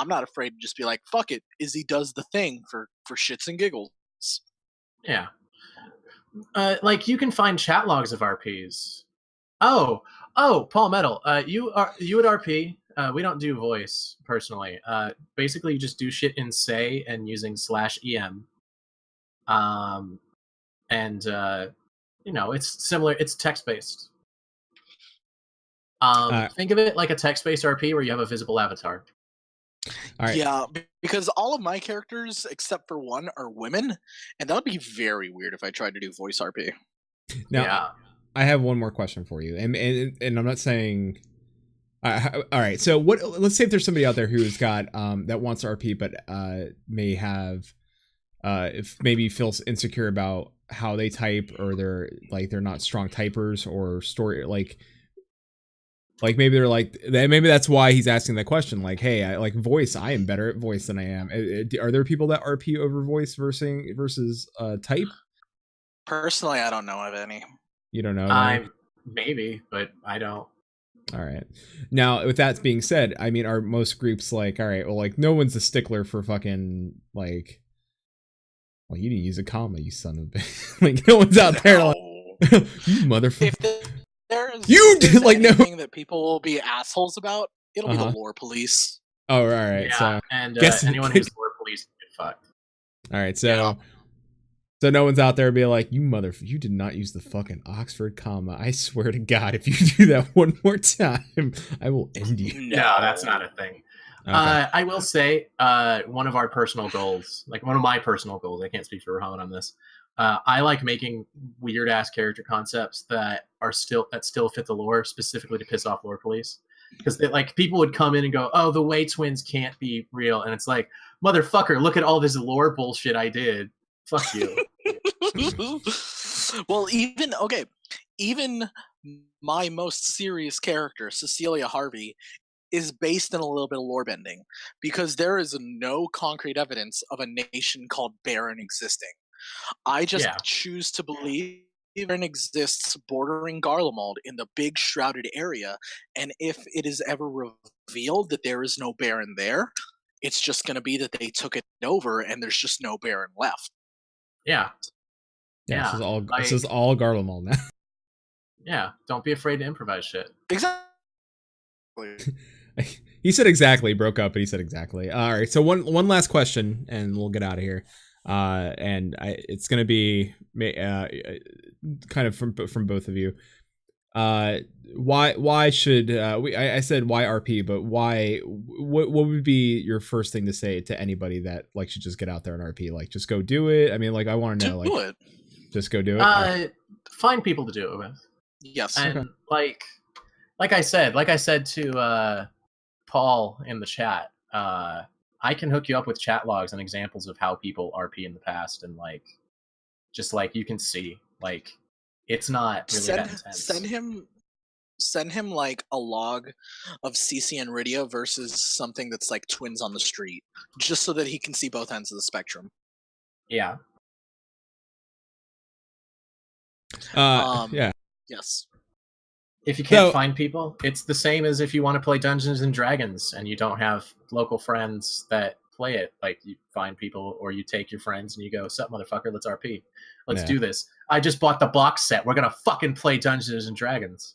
not afraid to just be like, fuck it, Izzy does the thing for shits and giggles. Yeah. Like, you can find chat logs of RPs. Oh, Paul Metal, you would RP. We don't do voice personally. Basically, you just do shit in Say and using /em. It's similar. It's text based. Think of it like a text based RP where you have a visible avatar. All right. Yeah, because all of my characters, except for one, are women, and that would be very weird if I tried to do voice RP. Now, Yeah. I have one more question for you, and I'm not saying. All right, so what? Let's say if there's somebody out there who's got that wants RP, but may have if maybe feels insecure about how they type, or they're not strong typers, or story maybe they're maybe that's why he's asking that question. Like, hey, I like voice. I am better at voice than I am. Are there people that RP over voice versus type? Personally, I don't know of any. You don't know? Any? Maybe, but I don't. All right. Now, with that being said, I mean, are most groups like, all right, well, like, no one's a stickler for fucking, like, well, you didn't use a comma, you son of a bitch. Like, no one's out there like, you motherfucker. If there's You did, like, no. anything that people will be assholes about, it'll be the lore police. Oh, all right. Yeah, So, and guess- anyone who's lore police can get fucked. all right. So, Yeah. so no one's out there be like, you did not use the fucking Oxford comma. I swear to God, if you do that one more time, I will end you. No, that's not a thing. Okay. I will say, one of our personal goals, like one of my personal goals, I can't speak for Rohan on this. I like making weird ass character concepts that still fit the lore, specifically to piss off lore police. Because like people would come in and go, "Oh, the Way twins can't be real," and it's like, motherfucker, look at all this lore bullshit I did. Fuck you. Well, even my most serious character, Cecilia Harvey, is based in a little bit of lore bending, because there is no concrete evidence of a nation called Baron existing. I just choose to believe Baron exists bordering Garlemald in the big shrouded area, and if it is ever revealed that there is no Baron there, it's just going to be that they took it over and there's just no Baron left. Yeah. Yeah, Yeah, this is all Garlemald now. Yeah, don't be afraid to improvise shit. Exactly. He said exactly, broke up, but he said exactly. All right, so one last question, and we'll get out of here. It's gonna be kind of from both of you. Why should I said why RP, but why? What would be your first thing to say to anybody that like should just get out there and RP? Like, just go do it. I mean, like, I want to know, Do like, it. just go do it. Find people to do it with. Yes. And like I said to Paul in the chat, I can hook you up with chat logs and examples of how people RP in the past, and like, just like you can see, like, it's not really that intense. Send him like a log of CC and Rydia versus something that's like twins on the street, just so that he can see both ends of the spectrum. Yeah. Yeah. Yes. If you can't find people, it's the same as if you want to play Dungeons and Dragons and you don't have local friends that play it. Like, you find people, or you take your friends and you go, "Sup, motherfucker, let's RP. Let's do this. I just bought the box set. We're gonna fucking play Dungeons and Dragons."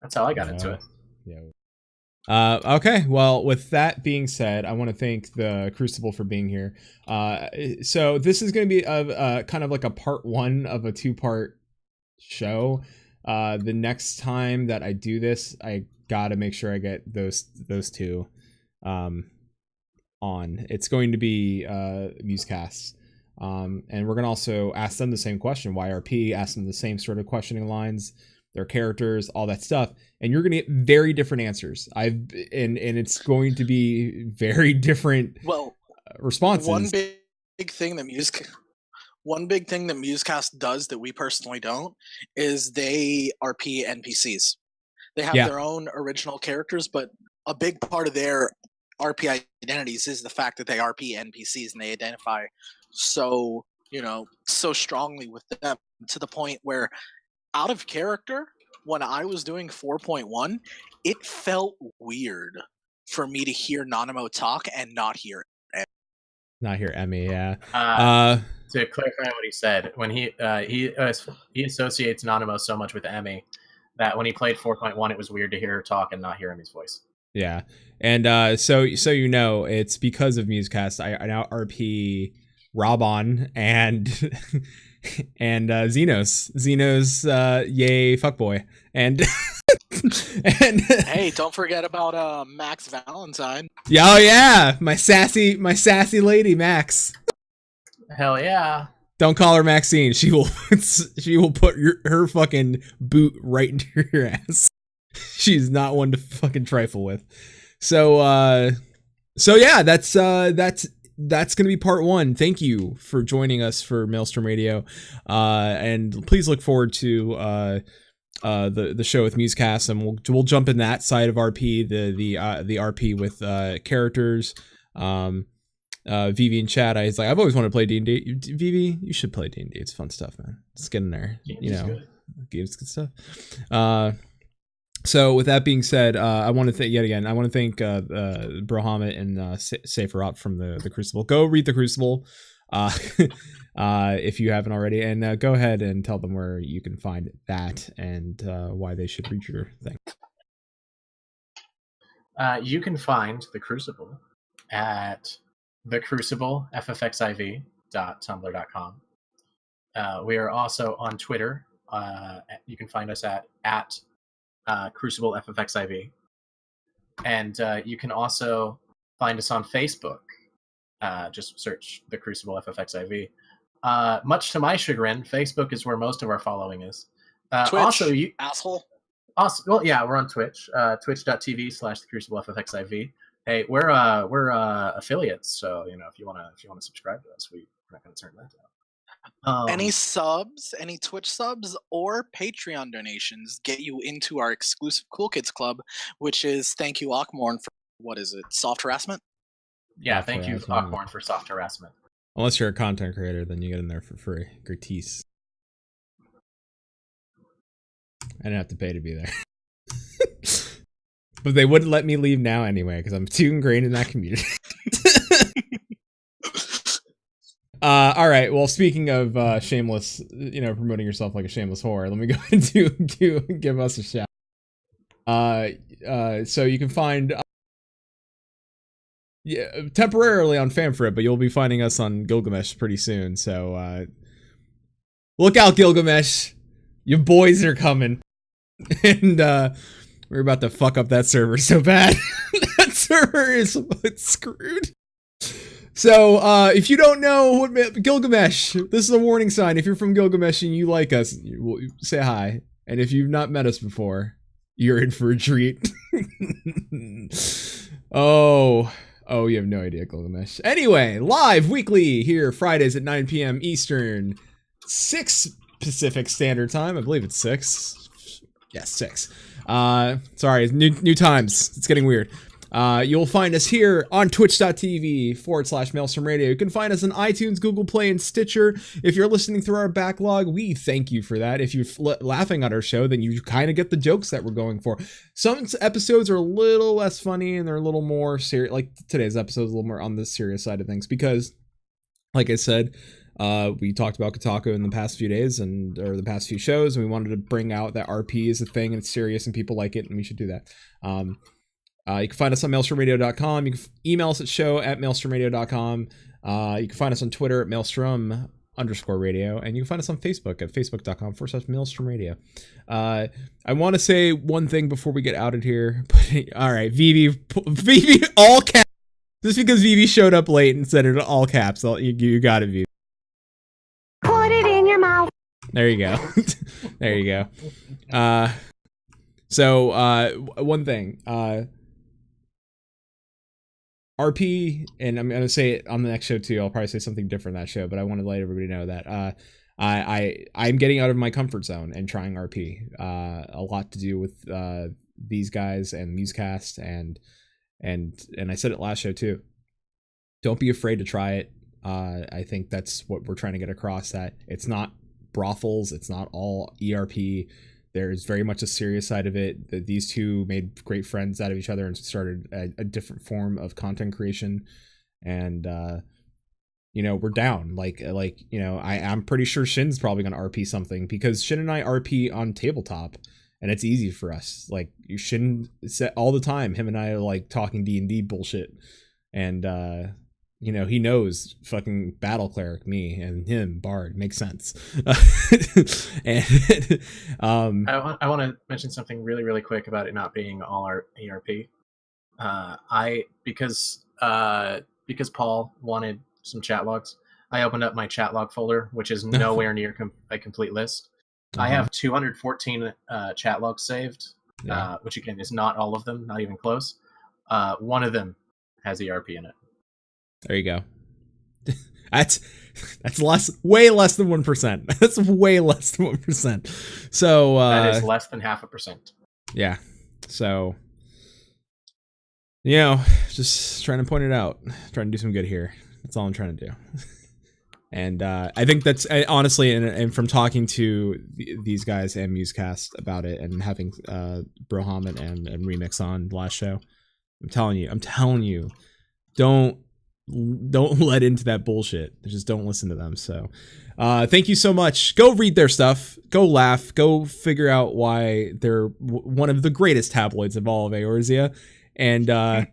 That's how I got into it. Yeah. Okay. Well, with that being said, I want to thank the Crucible for being here. So this is going to be kind of like a part one of a 2-part show. The next time that I do this, I gotta make sure I get those two on. It's going to be Musecasts. And we're gonna also ask them the same question, why RP, ask them the same sort of questioning lines, their characters, all that stuff, and you're gonna get very different answers. And it's going to be very different responses. One big thing that Musecast does that we personally don't is they RP NPCs. They have their own original characters, but a big part of their RP identities is the fact that they RP NPCs, and they identify so strongly with them, to the point where, out of character, when I was doing 4.1, it felt weird for me to hear Nanamo talk and not hear Emmy. Yeah. To clarify what he said, when he associates Nanamo so much with Emmy that when he played 4.1, it was weird to hear her talk and not hear Emmy's voice. Yeah, and so it's because of Musecast. I now RP Robon and Xenos, yay fuckboy, and hey, don't forget about Max Valentine. Oh yeah, my sassy lady Max. Hell yeah. Don't call her Maxine. She will put her fucking boot right into your ass. She's not one to fucking trifle with. So yeah, that's gonna be part 1. Thank you for joining us for Maelstrom Radio, and please look forward to the show with Musecast, and we'll jump in that side of RP, the RP with characters. Vivi in chat, I've always wanted to play D&D. Vivi, you should play D&D. It's fun stuff, man. Just get in there. Games good stuff. So with that being said, I want to thank Brohamit and Saferop from the Crucible. Go read the Crucible if you haven't already, and go ahead and tell them where you can find that and why they should read your thing. You can find the Crucible at thecrucibleffxiv.tumblr.com. We are also on Twitter. You can find us at crucibleffxiv. And you can also find us on Facebook. Just search the Crucible FFXIV. Much to my chagrin, Facebook is where most of our following is. Twitch, also, you asshole. Also, well, yeah, we're on Twitch. Twitch.tv/thecrucibleffxiv. Hey, we're affiliates, so if you wanna subscribe to us, we're not gonna turn that down. Any subs, any Twitch subs or Patreon donations get you into our exclusive Cool Kids Club, which is thank you Ackmorn for soft harassment? Yeah, thank you Ackmorn for soft harassment. Unless you're a content creator, then you get in there for free. Gratis. I didn't have to pay to be there. But they wouldn't let me leave now anyway, because I'm too ingrained in that community. All right. Well, speaking of shameless, promoting yourself like a shameless whore, let me go and give us a shout. So you can find temporarily on Famfrit, but you'll be finding us on Gilgamesh pretty soon. So look out, Gilgamesh. Your boys are coming. And we're about to fuck up that server so bad. That server is screwed. So, if you don't know what Gilgamesh, this is a warning sign. If you're from Gilgamesh and you like us, say hi. And if you've not met us before, you're in for a treat. Oh, you have no idea, Gilgamesh. Anyway, live weekly here, Fridays at 9 p.m. Eastern, 6 Pacific Standard Time. I believe it's 6. Yes, 6. Sorry, new times. It's getting weird. You'll find us here on twitch.tv/Maelstrom Radio. You can find us on iTunes, Google Play, and Stitcher. If you're listening through our backlog, we thank you for that. If you're laughing at our show, then you kind of get the jokes that we're going for. Some episodes are a little less funny and they're a little more serious. Like today's episode is a little more on the serious side of things because, like I said, we talked about Kotaku in the past few days or the past few shows, and we wanted to bring out that RP is a thing and it's serious and people like it, and we should do that. You can find us on maelstromradio.com. You can email us at show@maelstromradio.com. You can find us on Twitter at maelstrom_radio, and you can find us on Facebook at facebook.com/maelstromradio. I want to say one thing before we get out of here. All right, Vivi, all caps. Just because Vivi showed up late and said it in all caps, you got it, Vivi. Put it in your mouth. There you go. There you go. So one thing. RP, and I'm gonna say it on the next show too. I'll probably say something different that show, but I want to let everybody know that I'm getting out of my comfort zone and trying RP. A lot to do with these guys and Musecast, and I said it last show too. Don't be afraid to try it. I think that's what we're trying to get across. That it's not brothels. It's not all ERP. There's very much a serious side of it. These two made great friends out of each other and started a different form of content creation. And, we're down. I'm pretty sure Shin's probably going to RP something because Shin and I RP on tabletop and it's easy for us. Like Shin said all the time, him and I are talking D&D bullshit. And, he knows fucking Battle Cleric, me, and him, Bard, makes sense. And I want to mention something really, really quick about it not being all our ERP. Because Paul wanted some chat logs, I opened up my chat log folder, which is nowhere near a complete list. I have 214 chat logs saved, which again is not all of them, not even close. One of them has ERP in it. There you go. That's way less than 1%. That's way less than 1%. So that is less than 0.5%. Yeah. So just trying to point it out, trying to do some good here. That's all I'm trying to do. And I think that's honestly, and from talking to these guys and Musecast about it, and having Brohamet and Remix on the last show, I'm telling you, don't let into that bullshit. Just don't listen to them. So thank you so much. Go read their stuff. Go laugh. Go figure out why they're one of the greatest tabloids of all of Eorzea. And and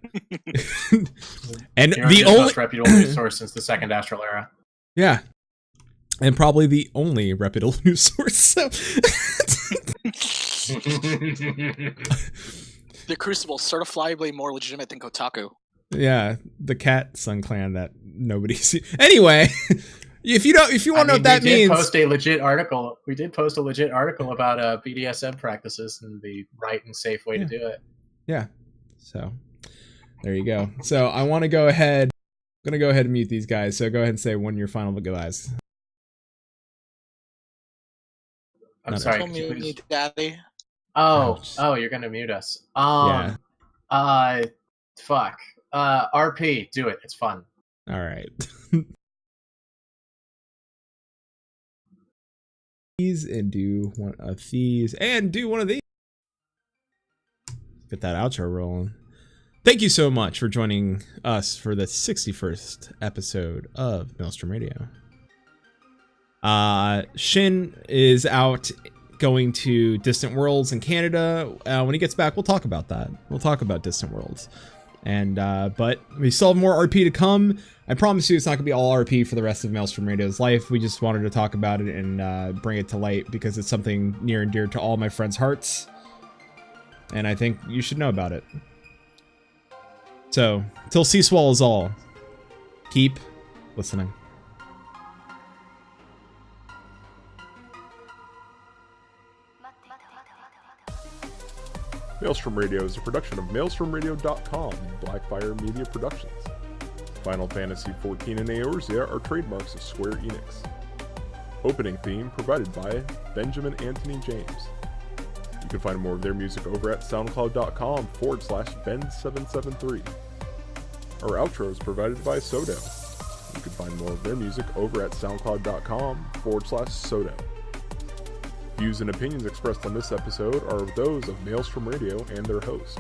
the only most reputable news source since the Second Astral Era. Yeah. And probably the only reputable news source. So The Crucible, certifiably more legitimate than Kotaku. yeah, the Cat Sun Clan that nobody sees. Anyway, if you want to know what that means, we did post a legit article about BDSM practices and the right and safe way to do it. Yeah. So there you go. So I want to go ahead. I'm going to go ahead and mute these guys. So go ahead and say one of your final goodbyes. I'm sorry. Don't mute me, Daddy. Oh, you're going to mute us. Yeah. Fuck. RP, do it. It's fun. All right. These and do one of these and do one of these. Get that outro rolling. Thank you so much for joining us for the 61st episode of Maelstrom Radio. Shin is out going to Distant Worlds in Canada. When he gets back, we'll talk about that. We'll talk about Distant Worlds. And but we still have more RP to come. I promise you it's not going to be all RP for the rest of Maelstrom Radio's life. We just wanted to talk about it and bring it to light because it's something near and dear to all my friends' hearts. And I think you should know about it. So, till Sea swallows all, keep listening. Maelstrom Radio is a production of MaelstromRadio.com, Blackfire Media Productions. Final Fantasy XIV and Eorzea are trademarks of Square Enix. Opening theme provided by Benjamin Anthony James. You can find more of their music over at soundcloud.com/Ben773. Our outro is provided by Sodo. You can find more of their music over at soundcloud.com/Sodo. Views and opinions expressed on this episode are those of Maelstrom Radio and their hosts,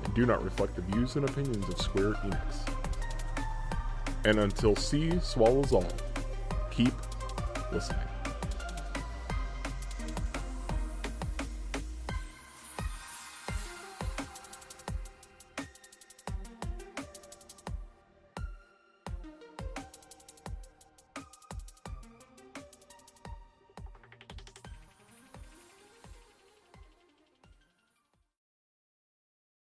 and do not reflect the views and opinions of Square Enix. And until sea swallows all, keep listening.